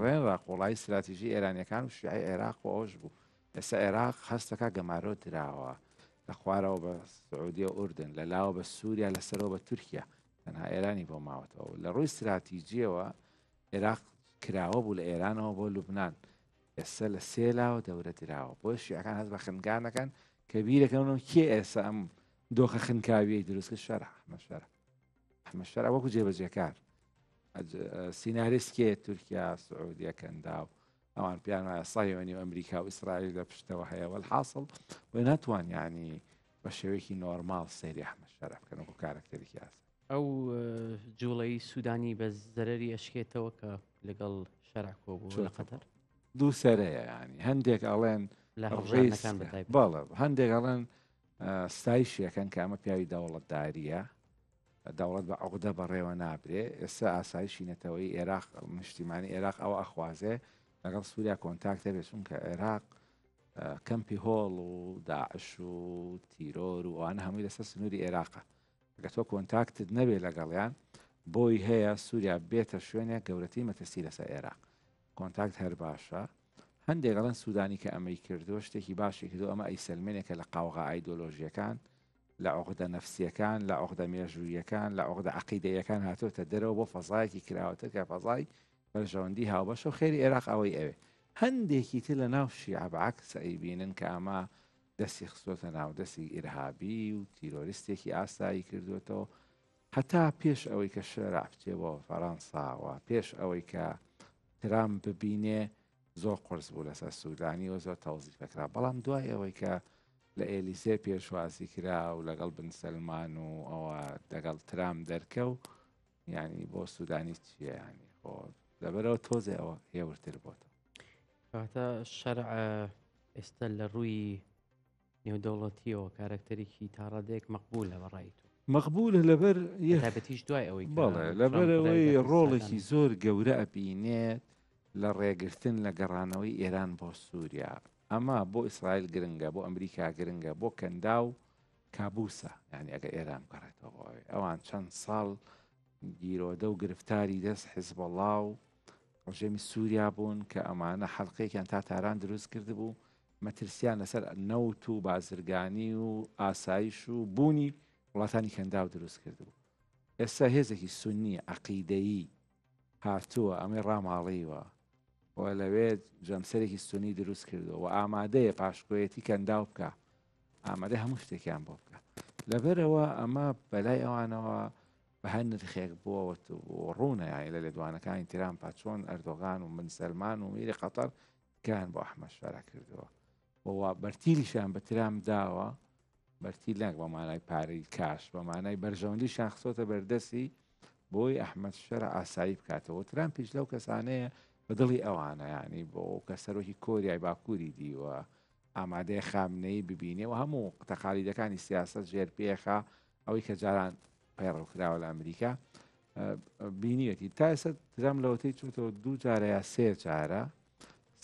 وڵای استراتیژی ئێرانیەکان و شیعی عێراق و ئەوش بوو ئێستا عێراق هەستەکە گەمارۆ دراوە لە خوارەوە بە سعودی و ئوردن لە لاوە بە سووریا لەسەرەوە بە تورکیا تەنها ئێرانی بۆ ماوەتەوە لە ڕووی استراتیژیەوە عێراق کراوە بوو لە ئێرانەوە بۆ لوبناان ئێستا لە سێلاوە دەورە دراوە بۆ شیعەکان هەست بە خنگانەکان کە بیرەکەونەوە کێ ئێستا ئەم دۆخە خنکاویەی دروستکە شەرع ئەحمەد شەرع وەکو جێبەجێکار سیناریسکێ تورکیا سعودیە کەندا و ئەوان پیان وایە سایوانی و ئەمریکا و ئیسرائیل لە پشتەوە هەیە والحاصل و ناتوان ینی بە شێوەیەکی نۆرماڵ سەیری ئەحمەد شەرع بکەن وەکو کارکتەرێکی ئاسا ئەو جوڵەی سوودانی بە زەرەری ئەشکێتەوە کە لەگەڵ شەرع کۆبوو لە قەتەر دوو سەرەیە ینی هەندێک ئەڵێن بەڵێ هەندێک ئەڵێن ستایشیەکەن کە ئەمە پیاوی دەوڵەتداریە دەوڵەت بە عقدە بەڕێوە نابرێ ئێستا ئاسایشی نەتەوەی عێراق نیشتیمانی عێراق ئەوە ئەخوازێ لەگەڵ سووریا کۆنتاکتە بێت چونکە عێراق کەمپی هۆڵ و داعش و تیرۆر و ئەوانە هەمووی لەسەر سنووری عێراقە ئەگە تۆ کۆنتاکتت نەبێ لەگەڵیان بۆی هەیە سووریا بێتە شوێنێک گەورەتی مەترسی لەسەر عێراق کۆنتاکت هەر باشە هەندێک گەڵەن سوودانی کە ئەمەی کردووە شتێکی باشی کردو ئەمە ئەیسلمێنێکە لە قاوغا ئایدۆلۆژیەکان لە عقدە نەفسیەکان لە عقدە مێژوویەکان لە عقدە عەقیدەیەکان هاتوۆتە دەرەوە بۆ فەزایەکی کراوەتر کە فەزای بەرژەوەندی هاوبەش و خێری عێراق ئەوەی ئەوێ هەندێکی تر لە ناو شیعە بەعەکس ئەیبینن کە ئەمە دەستی خستۆتە ناو دەستی ئیرهابی و تیرۆریستێکی ئاسایی کردوێتەوە هەتا پێش ئەوەی کە شەرع بچێەوە فەڕەنساوە پێش ئەوەی کە ترامپ ببینێ زۆر قرس بوو لەسەر سوودانی و زۆر تەوزیفەکرا بەڵام دوای ئەوەی کە لە ئێلیزێ پێشوازی کرا و لەگەڵ بن سەلمان و ئەوە لەگەڵ ترام دەرکە و ینی بۆ سوودانی چییە ینی خۆ لەبەرەوە تۆزێ ئەوە هێورتر بۆتەوە کاتە شەرع ئێستا لە ڕووی نێودەوڵەتیەوە کارکتەرێکی تاڕادەیەک مەقبولە بەڕای تو مەقبولە لەبەر تایبەتیش دوای ئەوەی بەڵێ لەبەرەوەی ڕۆڵێکی زۆر گەورە ئەبینێت لە ڕێگرتن لە گەڕانەوەی ئێران بۆ سووریا ئەمە بۆ ئیسرائیل گرنگە بۆ ئەمریکا گرنگە بۆ کەندا و کابوسە ینی ئەگە ئێران بگەڕێتەوەی ئەوان چەند ساڵ گیرۆدە و گرفتاری دەست حیزبەڵڵا و ڕژێمی سووریا بوون کە ئەمانە حەڵقەیەکیان تا تاران دروست کرد بوو مەترسیان لەسەر نەوت و بازرگانی و ئاسایش و بوونی وڵاتانی کەندا و دروست کرد بوو ئێستا هێزێکی سونی عەقیدەیی هاتووە ئەمەی ڕاماڵیوە و لەوێ جەمسەرێکی سونی دروست کردەوە و ئامادەیە پاشکۆیەتی کەنداو بکە ئامادە هەموو شتێکیان بۆ بکە لەبەرەوە ئەمە بەلای ئەوانەوە بە هەر نرخێک بووە ڕوونە یانی لە لێدوانەکانی تیران پاچۆن ئەردۆغان و من سەلمان و میری قەتەر کان بۆ ئەحمەد شەرع کردەوە وە بەرتیلیشان بە ترام داوە بەرتیل نەک بە مانای پارەی کاش بە مانای بەرژەوەندیشان خسۆتە بەردەسی بۆی ئەحمەد شەرع ئاسایی بکاتەوە ترام پیش لەو کەسانەیە بەدڵی ئەوانە ینی بۆ کە سەرۆکی کۆریای باکووری دیوە ئامادەی خامنەی ببینێ و هەموو تەقالیدەکانی سیاست ژێر پێخە ئەوەی کە جاران پەیڕەوکراوە لە ئەمریکا بینیەتی تا ئێستا ترام لەوەتەی چوتەوە دوو جارە یا سێ جارە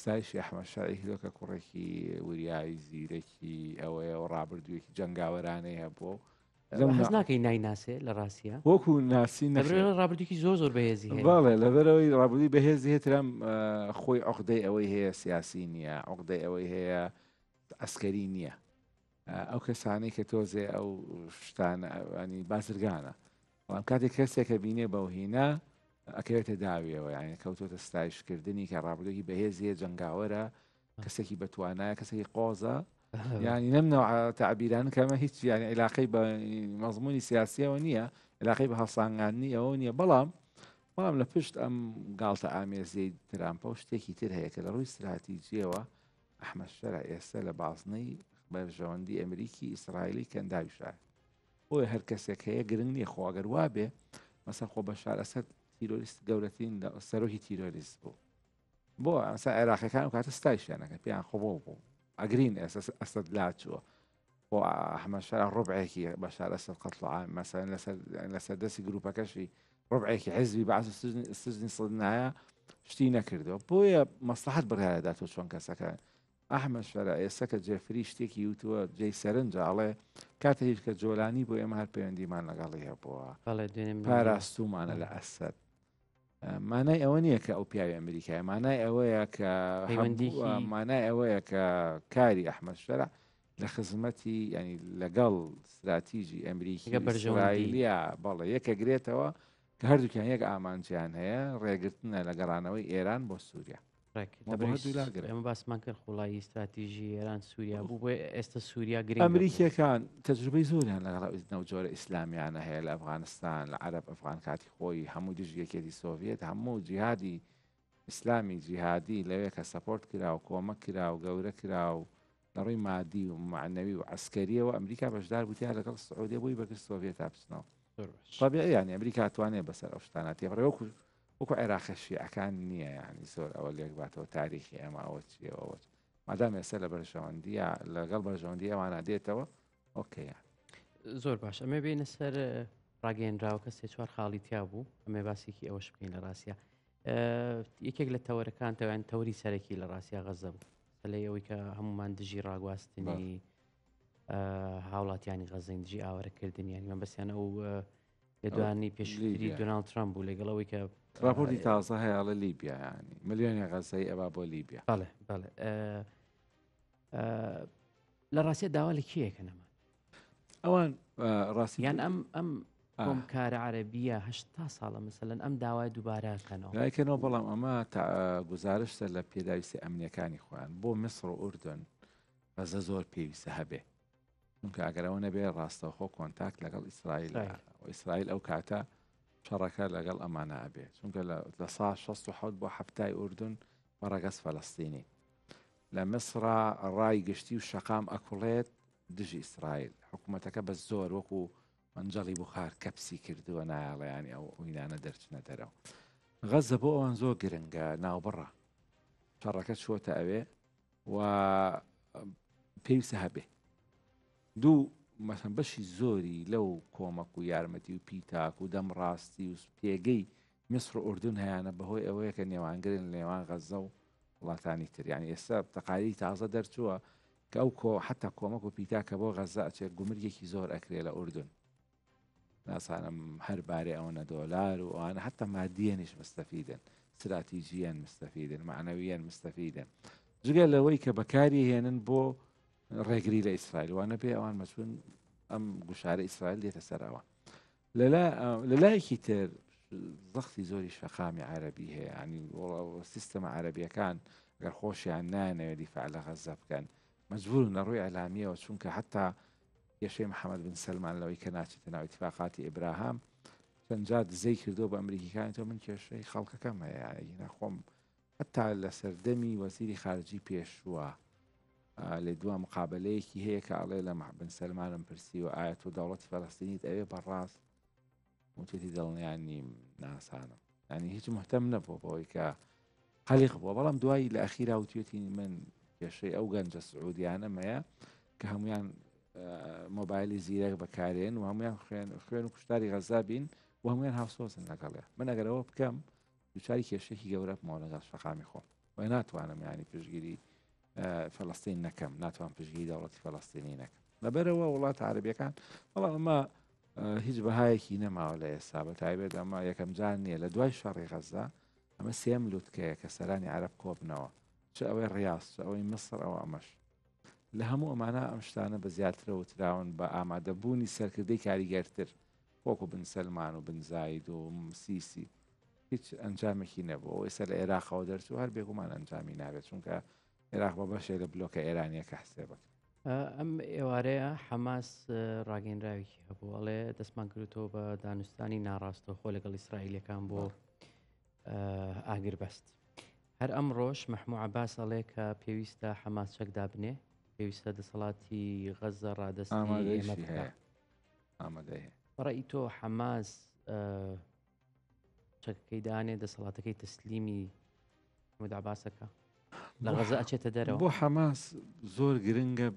ستایشی ئەحمەد شەرعی کردەوە کە کوڕێکی وریایی زیرەکی ئەوەیە و ڕابردوویەکی جەنگاوەرانەی هەبوو حەز ناکەی نایناسێ لە ڕاستیە وەکو ناسی نەخێت ڕابردووکی زۆر بەهێزی هەیە باڵێ لەبەرەوەی ڕابردووی بەهێزی هێترم خۆی عقدەی ئەوەی هەیە سیاسی نییە عقدەی ئەوەی هەیە ئەسکەری نییە ئەو کەسانەی کە تۆزێ ئەو شتانانی بازرگانە بەڵام کاتێک کەسێکە بینێ بەوهینە ئەکەوێتە داویەوە یعنی کەوتۆتە ستایشکردنی کە ڕابردووی بەهێزیە جەنگاوەرە کەسێکی بەتوانایە کەسێکی قۆزە يعني نمنع تعبيران كما هيك يعني علاقي بمضموني سياسية ونية علاقي بهالصانغانية ونية بلام لپشت ام قالت عامية زيد ترامبا وشتيكي تر هيك لروي استراتيجية و أحمد شرع يسأل بعضني برجواندي أمريكي إسرائيلي كان داوي شاعر هو هركسك هي قرنني خو أقر وابه مثلا خو بشار أسد تيروريست قولتين سروهي تيروريست بو مثلا عراقي كانوا كاتستايش يعني كان بيان خبوبو أجرين أسد لاتشوا وأحمد شارع ربعيكي بشار أسد قتل عام مثلا لسدسي جروبا كشي ربعيكي حزبي بعد السجن صدناها شتينا كردو بويا مصلحة برهادات وشون كسكا أحمد شارع يسكت جيفري شتيكي يوتوا جي سرنجا عليه كاتهيش كجولاني بويا مهر بيوندي ما نقاليها بوا باراستو معنا لأسد معنای ئەوە نییە کە ئەو پیاوی ئەمریکای معنای ئەوەیە کە معنای ئەوەیە کە کاری ئەحمەد شەرع لە خزمەتی ینی لەگەڵ استراتیژی ئەمریکی ئیسرائیلیا بەڵێ یەکە گرێتەوە کە هەردووکیان یەک ئامانجیان هەیە ڕێگرتنە لە گەڕانەوەی ئێران بۆ سووریا ئەمە باسمان کرد خوڵایی استراتیژی ئێران سووریا بوو بۆ ئێستا سووریا گرنگ ئەمریکیەکان تەجروبەی زۆریان لەگەڵ نەوجۆرە ئیسلامیانە هەیە لە ئەفغانستان لە عەرەب ئەفغان کاتی خۆی هەموو دژ یەکێتی سۆڤێت هەموو جیهادی ئیسلامی جیهادی لەوێ کە سەپۆرت کرا و کۆمەک کرا و گەورە کرا و لە ڕووی مادی و معنەوی و عەسکەریەوە ئەمریکا بەشدار بووتیا لەگەڵ سعودیە بووی بەگشت سۆڤێت تا بچنەوە طبیعی یعنی ئەمریکا توانێت بەسەر ئەو شتانە تێبڕێ وەکو عێراقی شیعەکان نییە یعنی زۆر ئەوە لێک باتەوە تاریخی ئەمە ئەوە چیەوە مادام ئێستا لە بەرژەوەندیە لەگەڵ بەرژەوەندی ئەوانە دێتەوە ئۆکەیە زۆر باش ئەمە بینە سەر ڕاگەیەنراوە کە سێ چوار خاڵی تیا بوو ئەمێ باسێکی ئەوەش بکەین لە ڕاستیە یەکێک لە تەوەرەکان تەوان تەوری سەرەکی لە ڕاستیا غەزە بوو لە ئەوەی کە هەمومان دژی ڕاگواستنی هاوڵاتیانی غەزەین دژی ئاوەرەکردنیانی من بەسییان ئەو لێدوانی پێشتری دۆناڵد ترامپ بوو لەگەڵەوەی کە راپۆرتی تازە هەیە لە لیبیا ینی ملیۆنی غەزەی ئەوا بۆ لیبیا بەڵێ بەڵێ لە ڕاستیە داوا لە کیەکە نەما ئەوان ڕاستیان ئەم کۆمکارە عەرەبیە هەشتا ساڵە مثلەن ئەم داوای دووبارەکەنەوە لایکەنەوە بەڵام ئەمە گزارشتە لە پێداویستی ئەمنیەکانی خۆیان بۆ میسر و ئوردن غەزە زۆر پێویستە هەبێ چونکە ئەگەرەوە نەبێ ڕاستەوخۆ کۆنتاکت لەگەڵ ئیسرائیل و ئیسرائیل ئەو کاتە شەڕەکە لەگەڵ ئەمانە ئەبێ چونکە لە ساڵ 1960 بۆ هەفتای ئوردن بەڕەگەز فەلەستینی لە میسرە ڕای گشتی و شەقام ئەکوڵێت دژی ئیسرائیل حکوومەتەکە بە زۆر وەکو منجەڵی بخار کەپسی کردووە نایڵیانی ئەو هینانە دەرچنە دەرەوە غەزە بۆ ئەوان زۆر گرنگە ناوبڕە شەڕەکە چۆتە ئەوێ و پێویستە هەبێ دوو مەسەن بەشی زۆری لەو کۆمەک و یارمەتی و پیتاک و دەم ڕاستی و پێگەی میسر و ئوردون هەیەە بەهۆی ئەوەیە کە نێوانگرن لێوان غەزە و وڵاتانی تر یعنی ئێستا تەقاریی تازە دەرچووە کە ئەو حتا کۆمەک و پیتاکە بۆ غەزە ئەچێت گومرگێکی زۆر ئەکرێ لە ئوردون ناسانم هەر بارێ ئەوەنە دۆلار و ئەوانە حتا مادیەنیش مستەفیدن استراتیژیان مستەفیدن معنەویان مستەفیدن جگە لەوەی کە بەکاری هێنن بۆ ڕێگری لە ئیسرائیل وانە بێ ئەوان مەچون ئەم گوشارە ئیسرائیل دێتە سەرەوە لەلایەکی تر زەختی زۆری شەقامی عەرەبی هەیە ینی سیستەمە عەرەبیەکان ئەگەر خۆشیان نانەوێت دیفاع لە غەزە بکەن مەجبورن لە ڕووی ئەلامیەوە چونکە حتا کێشەی محەممەد بن سەلمان لەوەی کە ناچێتە ناو ئیتفاقاتی ئیبراهام چەند جار دزەی کردو بە ئەمریکیەکانی تۆ من کێشەی خەڵکەکەم هەیە نەخۆم حتا لە سەردەمی وەزیری خارجی پێشووە لێ دووە مقابلەیەکی هەیە کە ئەڵێ لە بن سەلمانم پرسی و ئایا تۆ دەوڵەتی فەڵەستینیت ئەوێ بەڕاست وتێتی دڵنیان نیم ناسانم ینی هیچ مهتەم نەبووە بەوەی کە قەلیق بووە بەڵام دوایی لە ئەخیرا وتێتی من کێشەی ئەو گەنجە سعودیانەمەیە کە هەمویان مۆبایلی زیرەک بەکارێن و هەمویان خوێن و کوشتاری غەزا بین و هەمویان هاوسۆزن لەگەڵێ من ئەگەرەوە بکەم دووچاری کێشێکی گەورە بمەوە لەگەڵ شەقامی خۆم و ناتوانم ینی پشگیری فەڵەستین نەکەم، ناتوان پشگیری دەوڵەتی فەڵەستینی نەکەم. لەبەرەوە وڵات عەرەبیەکان بەڵام ئەمە هیچ بەهایەکی نەماوە لە ئێستا بە تایبێت ئەمە یەکەم جار نییە لە دوای شەڕی غەزا ئەمە سێم لوتکەیە کە سەرانی عەرەب کۆبنەوە، چ ئەوەی ڕیاض، چ ئەوەی مەسر، ئەوە ئەمەش لە هەموو ئەمانە ئەم شتانە بە زیاترە وتراون بە ئامادەبوونی سەرکردەی کاریگەرتر وەکو بن سەلمان و بن زاید و سیسی هیچ ئەنجامێکی نەبوو. ئێستا لە عێراقەوە دەرچوو هەر بێگومان ئەنجامی نابێت چونکە عێراق بە بەشێک لە بلۆکە ئێرانیەکە حسێبک. ئەم ئێوارەیە حەماس ڕاگەنراوێکی هەبوو ئەڵێ دەستمان کردوتەوە بە دانوستانی ناڕاستەوخۆ لەگەڵ ئیسرائیلەکان بۆ ئاگربەست. هەر ئەم ڕۆژ مەحموود عەباس ئەڵێ کە پێویستە حەماس چەک دابنێ، پێویستە دەسەڵاتی غەزە ڕادەستی ئێمە بکات. ئامادەیە بەڕێی تۆ حەماس چەکەکەی دانێ دەسەڵاتەکەی تەسلیمی محمود عەباسەکە لە غەزە ئەچێتە دەرەوە؟ بۆ حەماس زۆر گرنگە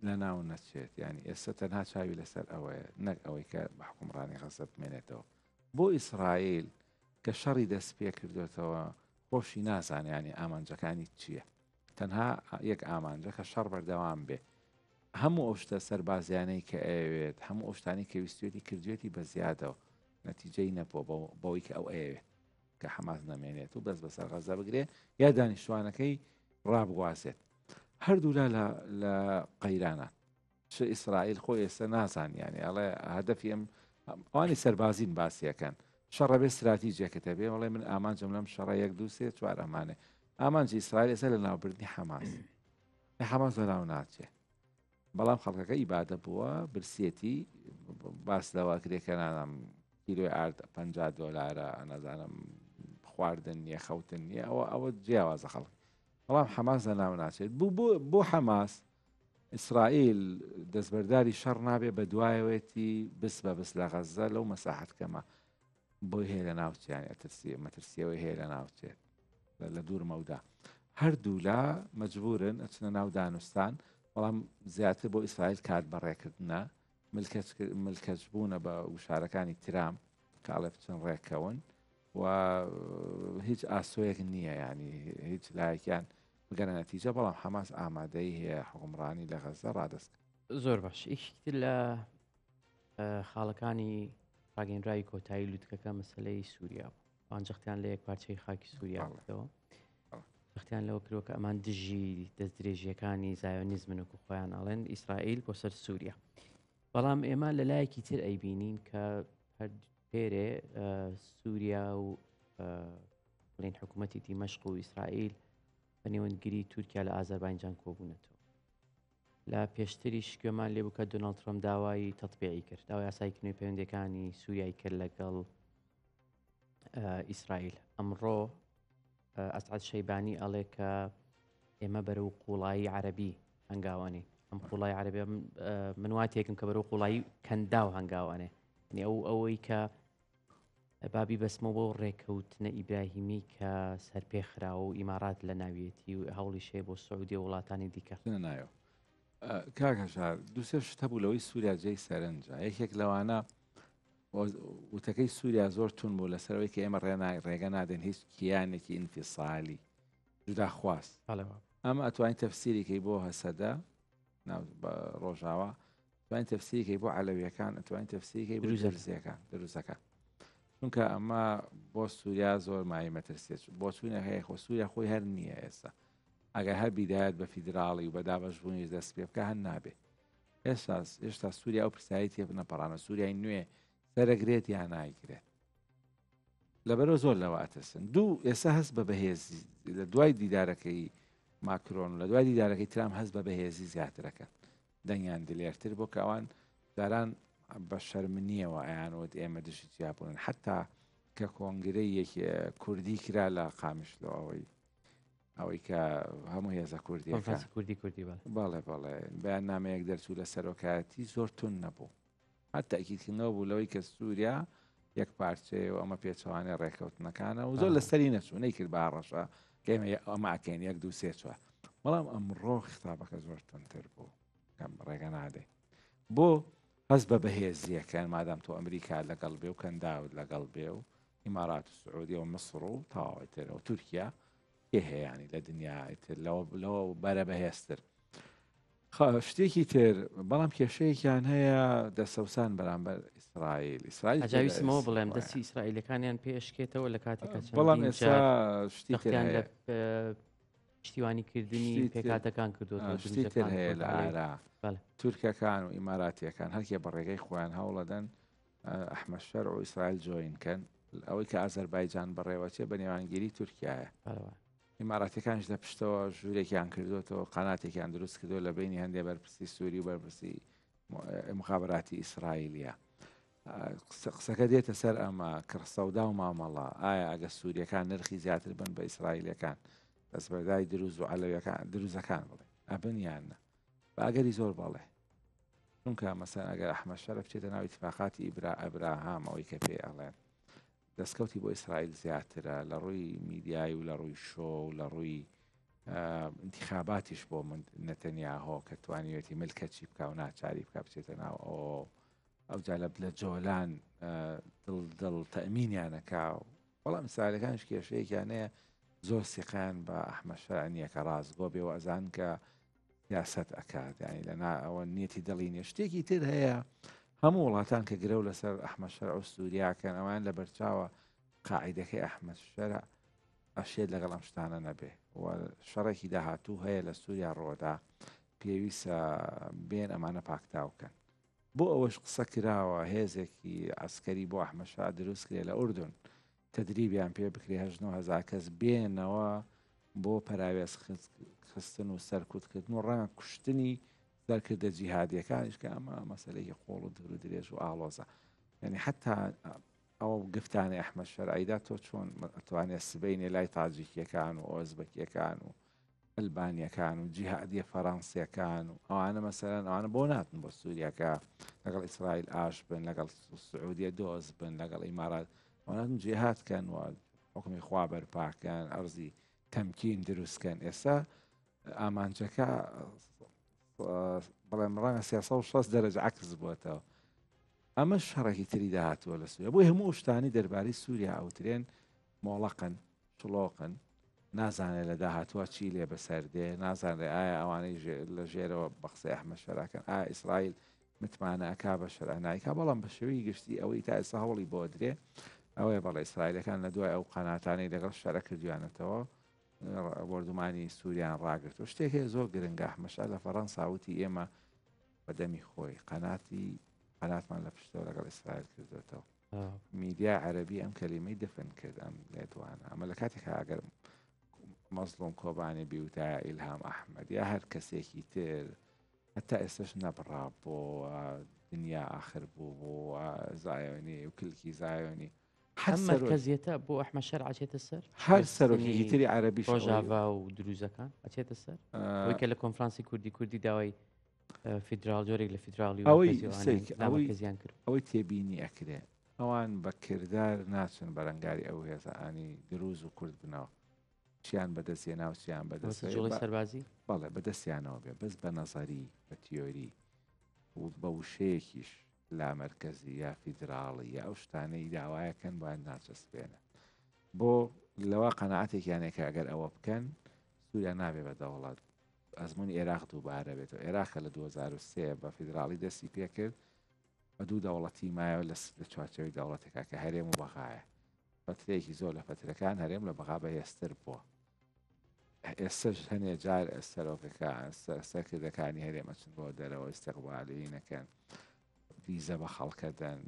لە ناو نەچێت، ینی ئێستا تەنها چاوی لەسەر ئەوەیە نەک ئەوەی کە بە حکومڕانی غەزە بمێنێتەوە. بۆ ئیسرائیل کە شەڕی دەست پێ کردوێتەوە خۆشی نازانێ ینی ئامانجەکانی چییە، تەنها یەک ئامانجە کە شەڕ بەردەوام بێ. هەموو ئەو شتە سەربازیانەی کە ئەوێت، هەموو ئەو شتانی کە ویستێتی کردوێتی بە زیادەوە نەتیجەی نەبووە بەوەی کە ئەو ئەوێت کە حەماس نەمێنێت و بەس بەسەر غەزە بگرێ یا دانیشتوانەکەی ڕابگوازێت. هەردوو لە قەیرانە چ ئیسرائیل خۆی ئێستا نازانیانی ئەڵێ هەدەفی ئەوانی سەربازین باسیەکەن شەڕە بێ استراتیجیەکەتە بێ وڵێ من ئامانجم لەم شەڕە 1 2 3 4 ئەمانێ ئامانجی ئیسرائیل ئێستا لە ناوبردنی حەماس حەماس بەناو ناچێ. بەڵام خەڵکەکە ئیبادە بووە برسێتی باس لەوە کرێکە نانام کیلۆی ئارد $50 نەزانم خواردن نییە خەوتن نییە ئەوە جیاوازە خەڵک. بەڵام حەماس لەناو ناچێت بۆ حەماس ئیسرائیل دەستبەرداری شەڕ نابێ بە دوایەوەتی بس بە بس لە غەزە لەو مەساحەت کەمە بۆی هەیە لە ناوچیانی مەترسیەوەی هەیە لە ناوچێت لە دوور مەودا هەردوو لا مەجبورن ئەچنە ناو دانوستان. بەڵام زیاتر بۆ ئیسرائیل کات بەڕێکردنە ملکەچ بوونە بە وشارەکانی ترام کاڵێ بچن ڕێکەون و هیچ ئاسۆیەک نییە ینی هیچ لایەکیان بگەنە نەتیجە. بەڵام حەماس ئامادەی هەیە حکومڕانی لە غەزە ڕادەست. زۆر باش. یەکێکتر لە خاڵەکانی ڕاگەنراوی کۆتایی لوتکەکە مەسەلەی سووریا بوو. بانجەختیان لە یەک پارچەی خاکی سووریا بووەوە. جەختیان لەوە کردووە کە ئەمان دژی دەستدرێژیەکانی زایۆنیزمن وەکو خۆیان ئەڵێن ئیسرائیل بۆ سەر سووریا. بەڵام ئێمە لە لایەکی تر ئەیبینین کە هەر پێرێ سووریا و بڵین حکوومەتی دیمەشق و ئیسرائیل بە نێوەندگیری تورکیا لە ئازەربایجان کۆبوونەتەوە. لە پێشتریش گوێمان لێ بوو کە دۆناڵد ترۆمپ داوای تەطبیعی کرد، داوای یاسایکردنەوەی پەیوەندیەکانی سووریای کرد لەگەڵ ئیسرائیل. ئەمڕۆ ئەسعەد شەیبانی ئەڵێ کە ئێمە بەرەو قوڵایی عەرەبی هەنگاوانێ. ئەم قوڵای عەرەبی من وا تێکم کە بەرەو قوڵایی کەنداو هەنگاوانێ، ئەوەی کە بابی بەسمە بۆ ڕێکەوتنە ئیبراهیمی کە سەرپێخراوە و ئیمارات لە ناویەتی و هەوڵی شێ بۆ سعودی و وڵاتانی دیکە نایەوە. کاکەشار دووسێ شتە بوو لەوەی سووریا جێی سەرنجە. یەکێک لەوانە وتەکەی سووریا زۆر تون بوو لەسەرەوەی کە ئێمە ڕێگە نادەن هیچ کیانێکی ئینفیسالی جودا خواست. ئەمە ئەتوانین تەفسیریکەی بۆ هەسەدە ڕۆژاوە، ئەتوانین تەفسیریکەی بۆ عەلەویەکان، ئەتوانین تەفسیریکەی بۆ دروزەکان دروزەکە. چونکە ئەمە بۆ سووریا زۆر مای مەترسێت بۆ چوونە هەیە خۆ سووریا خۆی هەر نییە ئێستا ئەگەر هەر بیدایەت بە فیدراڵی و بە دابەشبوونی دەست پێ بکە هەر نابێ. ئێستا سووریا و پرسایی تێ بنەپەڕانە سووریای نوێ سەرەگرێت یان نایگرێت. لەبەرەوە زۆر لەوە ئەترسن. دوو ئێستا هەست بە بەهێزی لە دوای دیدارەکەی ماکرۆن و لە دوای دیدارەکەی ترام هەست بە بەهێزی زیاترەکەن دەنگیان دلێرتر بۆ کە ئەوان داران بە شەرمنیەوە ئەیانوت ئێمە دشی جیابوون حتا کە کۆنگرەی یەکی کوردی کرا لە قامیشلۆ ئەوەی کە هەموو هێزە کوردی بەڵێ بەیان نامەیەک دەرچوو لە سەرۆکایەتی زۆر تون نەبوو. حتا ئەکیدکردنەوە بوو لەوەی کە سووریا یەک پارچەیە و ئەمە پێچەوانەی ڕێکەوتنەکانە و زۆر لەسەری نەچوو نەیکرد بە ڕەشە کە ئەماکەین 1 2 3 4. بەڵام ئەمڕۆ ختابەکە زۆر تونتر بوو کەم ڕێگە نادێ بۆ هەز بە بەهێزیەکەن مادام تۆ ئەمریکا لەگەڵ بێ و کەنداوت لەگەڵ بێ و ئیمارات و سعودی و مەسڕ و تەواوی ترە و تورکیا کێ هەیە ینی لە دنیای تر لەوە بەرە بەهێزتر شتێکی تر بەڵام کێشەیەکیان هەیە دەسەوسان بەرامبەر ئیسرائیل ئەجاویستمەوە بڵێم دەستی ئیسرائیلەکانیان پێشکێتەوە لە کاتێکە بەڵام ئێستا شتیان لە پشتیوانیکردنی پێکاتەکان کردوەوە شتی تر هەیە لە ئارا تورکەکان و ئیماراتیەکان هەرکێ بە ڕێگەی خۆیان هەوڵەدەن ئەحمەد و ئیسرائیل جۆینکەن ئەوەی کە ئازەربایجان بەڕێوەچێ بە نێوانگیری تورکایە ئیماراتەکانش لە پشتەوە ژوورێکیان کردوێتەوە قاناتێکیان دروست کردو لە بینی هەندێک بەرپرسی سووری و بەرپرسی مخابراتی ئیسرائیلیا قسەکە دێتە سەر ئەمە کڕسەودا و مامەڵە ئایا ئەگە سووریەکان نرخی زیاتر بن بە ئیسرائیلەکان دەست بەدای دروست و عەلەویەکان دروزەکان بڵێ ئەبن یانە بەئەگەری زۆر بەڵێ چونکە مەسەن ئەگەر ئەحمەد شەرە بچێتە ناو ئیتفاقاتی ئەبراهام ئەوەی کە پێ ئەڵێن دەستکەوتی بۆ ئیسرائیل زیاترە لە ڕووی میدیایی و لە ڕووی شۆ و لە ڕووی انتخاباتیش بۆ نەتەنیاهۆ کە توانیوێتی ملکەچی بکە و ناچاری بکە بچێتە ناو ئەو جالب لە جۆلان دڵ تەمینیانەکە بەڵام ئیسرائیلەکانش کێشەیەکیانەیە زۆر سیقیان بە ئەحمەد شەرع نییە کە ڕاستگۆ بێ و ئەزان کە سیاست ئەکات ینی لەنا ئەوە نیەتی دڵینە شتێکی تر هەیە هەموو وڵاتان کە گرە و لەسەر ئەحمەد شەرع و سووریاکەن ئەوان لە بەرچاوە قاعیدەکەی ئەحمەد شەرع ئەشێت لەگەڵ ئەم شتانە نەبێ و شەڕێکی داهاتوو هەیە لە سووریا ڕۆدا پێویستە بێن ئەمانە پاکتاوکەن بۆ ئەوەش قسە کراوە هێزێکی عسکەری بۆ ئەحمەد شەرع دروست کرێ لە ئوردون تدریبیان پێ بکرێ 1970 کەس بێنەوە بۆ پەراوێز خستن و سەرکوتکردن و ڕەنگە کوشتنی دەرکردە جیهادیەکانیش کە ئەمە مەسەلەیەکی خۆڵ و دوور و درێژ و ئاڵۆزە یعنی حتا ئەو گفتانی ئەحمەد شەرعیدا تۆ چۆن ئەتوانێت سبەینێ لای تاجیکیەکان و ئۆزبەکیەکان و ئەلبانیەکان و جیهادیە فەڕەنسیەکان و ئەوانە مەسەلەن ئەوانە بۆ ناتن بۆ سووریاکە لەگەڵ ئیسرائیل ئاش بن لەگەڵ سعودیە دۆز بن لەگەڵ ئیمارات ئەوانە جیهادکەن و حکمی خوا بەرپاکەن ئەرزی تەمکین دروستکەن ئێستا ئامانجەکە بەڵێم ڕەنگە 360 دەرەجە عەکس بووەتەوە ئەمە شەڕێکی تری داهاتووە لە سووریا بۆی هەموو شتانی دەربارەی سووریا ئەوترێن مۆڵەقن شڵۆقن نازانێت لە داهاتووە چی لێ بەسەردێ نازانێت ئایا ئەوانەی لە ژێرەوە بە قسەی ئەحمەد شەرعکەن ئایا ئیسرائیل متمانە ئەکا بە شەرعنایکە بەڵام بە شێوەی گشتی ئەوەی تا ئێستا هەوڵی بۆ درێ ئەوەیە بەڵێ ئیسرائیلەکان لە دوای ئەو قەناتانەی لەگەڵ شەرە کردویانەتەوە وەردومانی سووریان ڕاگرت و شتێک هەیە زۆر گرنگە ئەحمەد شەرع لە فەڕەنسا وتی ئێمە بەدەمی خۆی قەناتمان لە پشتەوە لەگەڵ ئیسرائیل کردوێتەوە میدیا عەرەبی ئەم کەلیمەی دەفن کرد ئەم لێدوانە ئەمە لە کاتێکە ئەگەر مەزلوم کۆبانی بیوتایە ئیلهام ئەحمەد یا هەر کەسێکی تر هەتا ئێستش نەبڕا بۆ دنیا آخر بوو بۆ زایۆنی و کلکی زایۆنی هەم مرکزیەتە بۆ ئەحمەد شەرع ئەچێتە سەر هەر سەرۆکیی تری عەرەبی ڕۆژاوا و دروزەکان ئەچێتە سەر ئەوەی کە لە کۆنفرانسی کوردی داوای فیدرال جۆرێک لە فیدراڵی ئەوەی کرد ئەوەی تێبینی ئەکرێ ئەوان بە کردار ناچن بەرەنگاری ئەو هێزانی دروز و کورد بنەوە چیان بەدەستێنا و چیان بەدەست سەربازی بەڵێ بەدەستیانەوە بێ بەس بە نەزەری بە تیۆری بە وشەیەکیش لا مەرکەزی یا فیدراڵی یا ئەو شتانەی داوایەکەن باید ناچەسبێنە بۆ لەوە قەنەعەتێکیانێکە ئەگەر ئەوە بکەن سووریا نابێ بە دەوڵات ئەزمموی عێراق دووبارە بێتەوە عێراقە لە 2003 بە فیدراڵی دەستی پێکرد بە دوو دەوڵەتی مایە لە چوارچەوەی دەوڵەتێکا کە هەرێم و بەغایە فترەیەکی زۆر لە فترەکان هەرێم لە بەغا بەهێزتر بووە ئێستش هەنێ جار سەرۆکەکان سەرکردەکانی هەرێمە چن بۆ دەرەوە ئیستیقبالی نەکەن ویزە بە خەڵکەدەن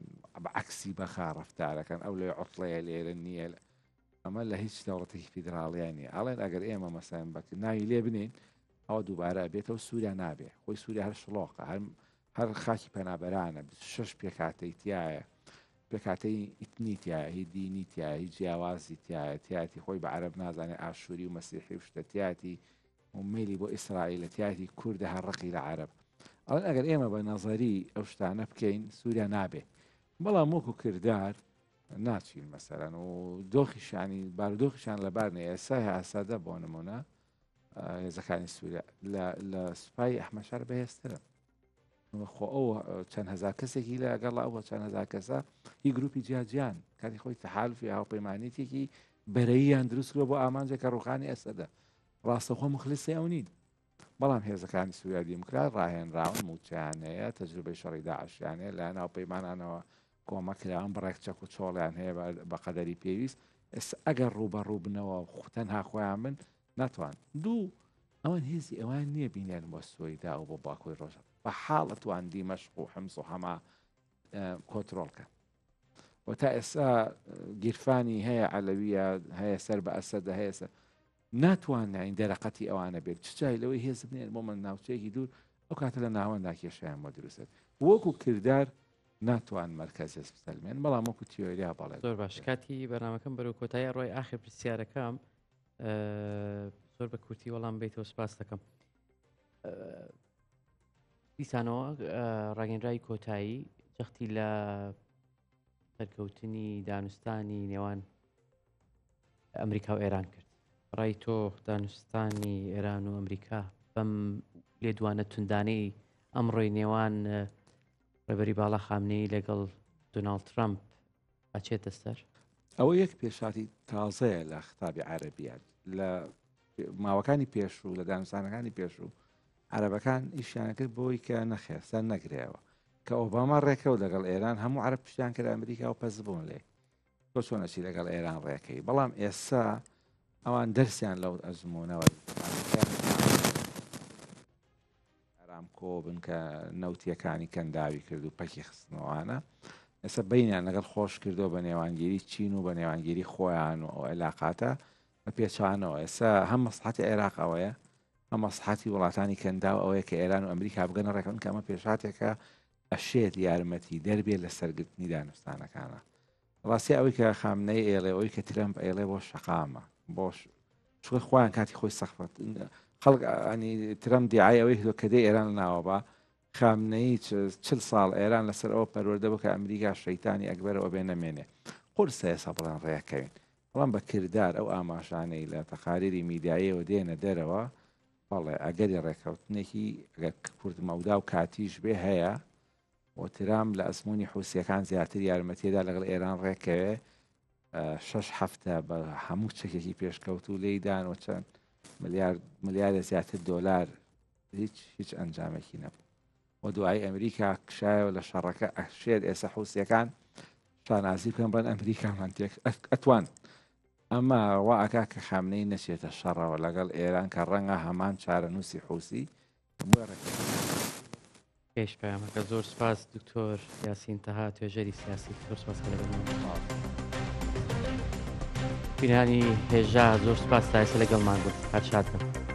بە عەکسی بەخا ڕەفتارەکەن ئەو لێ عوتڵەیە لێرە نییە ئەمە لە هیچ دەوڵەتێکی فیدراڵیان نیە ئەڵێن ئەگەر ئێمە مەسەن بە ناوی لێ بنین ئەوە دووبارە بێتەوە سووریا نابێ خۆی سووریا هەر شڵۆقە هەر خاکی پەنابەرانە 6 پێکاتەی تایە پێکاتەی ئیتنیتیایە هی دینیتیایە هی جیاوازی تایە تیاتی خۆی بە عەرەب نازانێت ئاشووری و مەسیحی و شتە تیاتی و میلی بۆ ئیسرائیل تیاتی کوردە هەرڕقی لە عەرەب ئەڵێن ئەگەر ئێمە بە نەزەری ئەو شتانە بکەین سووریا نابێ بەڵام وەکو کردار ناچین مەسەرەن و دۆخیشانی بارودۆخیشان لەبارنێ ئێسای ئاسادە بۆ نمونە هێزەکانی سووریا لە سوپای ئەحمەد شەرع بەهێزترن خۆ ئەو چەند هەزار کەسێکی لەگەڵ ئەوە چەند هەزار کەسە هی گروپی جیاجیان کاتی خۆی تەحالفی هاوپەیمانیتێکی بەرەییان دروست کرۆ بۆ ئامانجێکە ڕوخانی ئەسەدە ڕاستەخۆ مخلیسی ئەو نین بەڵام هێزەکانی سووریا دیموکرات ڕاهێنراون موچیانەیە تەجروبەی شەڕی داعشیانەیە لە ناو پەیمانانەوە کۆمەکراون بڕێک چەک و چۆڵیان هەیە بە قەدەری پێویست ئێستا ئەگەر ڕوبەڕوو بنەوە تەنها خۆیان من ناتوان دوو ئەوان هێزی ئەوان نییە بینێن بۆ سوۆیدا و بۆ باکۆی ڕۆژە بە حاڵەتوان دیمەشق و حمس و هەما کۆترۆڵکە و تا ئێستا گیرفانی هەیە عەلەویە هەیە سەر بە ئەسەدە هەیە ناتوانین دەرەقەتی ئەوانە بێت چجای لەوەی هێز بنێن بۆ من ناوچەیەکی دوور ئەو کاتە لە ناوەندا کێشیان بۆ دروست وەکو کردار ناتوان مرکز بسەلمێن بەڵام وەکو تیۆریا بەڵێ زۆر باش کاتی بەنامەکەم بەرەو کۆتایی ڕۆی ئاخر پرسیارەکەم زۆر بە کورتی وەڵام بیتەوە سپاس دەکەم دیسانەوە ڕاگەنرایی کۆتایی جەختی لە سەرکەوتنی دانوستانی نێوان ئەمریکا و ئێران کرد ڕای تۆ دانوستانی ئێران و ئەمریکا بەم لێدوانە توندانەی ئەمڕۆی نێوان ڕێبەری باڵا خامنەی لەگەڵ دۆناڵد ترامپ ئاچێتە سەر ئەوە یەک پێشاتی تازەیە لە خەتابی عەرەبیات لە ماوەکانی پێشوو لە دانوستانەکانی پێشوو عەرەبەکان ئیشیان کرد بۆی کە نەخێر سەر نەگرێەوە کە ئۆباما ڕێکەوت لەگەڵ ئێران هەموو عەرەب پشتیان کرد ئەمریکا و پەس بوون لێ تۆ چۆنەچی لەگەڵ ئێران ڕێکەی بەڵام ئێستا ئەوان دەرسیان لەو ئەزمونەوە ئارامکۆ بن کە نەوتیەکانی کەنداوی کرد و پەکی خستنەوەوانە ئێستا بینیان لەگەڵ خۆش کردو بە نێوانگیری چین و بە نێوانگیری خۆیان و ئەو عێلاقاتە بە پێچوانەوە ئێستا هەم مەسلحەتی عێراق ئەوەیە هەم مەسلحەتی وڵاتانی کەنداو ئەوەیە کە ئێران و ئەمریکا بگەنە ڕێکەوتن کە ئەمە پێشاتێکە ئەشێت یارمەتی دەربێت لە سەرگرتنی دانوستانەکانە ڕاستی ئەوەی کە خامنەی ئێڵێ ئەوەی کە ترەمپ ئێڵێ بۆ شەقامە بۆش چوە خۆیان کاتی خۆی سەخت خەڵک ئەنی ترەمپ دیعای ئەوەی کە دەی ئێران ناوە بە خامنەی 40 ساڵ ئێران لەسەر ئەوە پەروەردە بوو کە ئەمریکا شەیتانی ئەکبەرەوە بێ نەمێنێ قورسە ئێستا بڵێن ڕێەکەوین بەڵام بە کردار ئەو ئاماژانەی لە تەقاریری میدیاییەوە دێنە دەرەوە بەڵێ ئەگەری ڕێکەوتنێکی کورد مەودا و کاتیش بێ هەیە و ترام لە ئەزمموی حوسیەکان زیاتر یارمەتیدا لەگەڵ ئێران ڕێکەوێ 6 هەفتە بە هەموو چەکێکی پێشکەوت و لێدان و چەند ملیارە زیاتر دۆلار هیچ ئەنجامێکی نەبوو و دوای ئەمریکا کشایەوە لە شەڕەکە ئەشێت ئێستا حوسیەکان شانازی بکەن بەن ئەمریکامان ئەتوان ئەمە واکا کە خامنەی نەچێتە شەڕەوە لەگەڵ ئێران کە ڕەنگە هەمان چارە نووسی حوسی پێش پەیامەکە زۆر سپاس دکتۆر یاسین تەها توێژەری سیاسی زۆر سپاس بینانی هێژا زۆر سپاس تا ئێستا لەگەڵمان بوو هەر شاد بن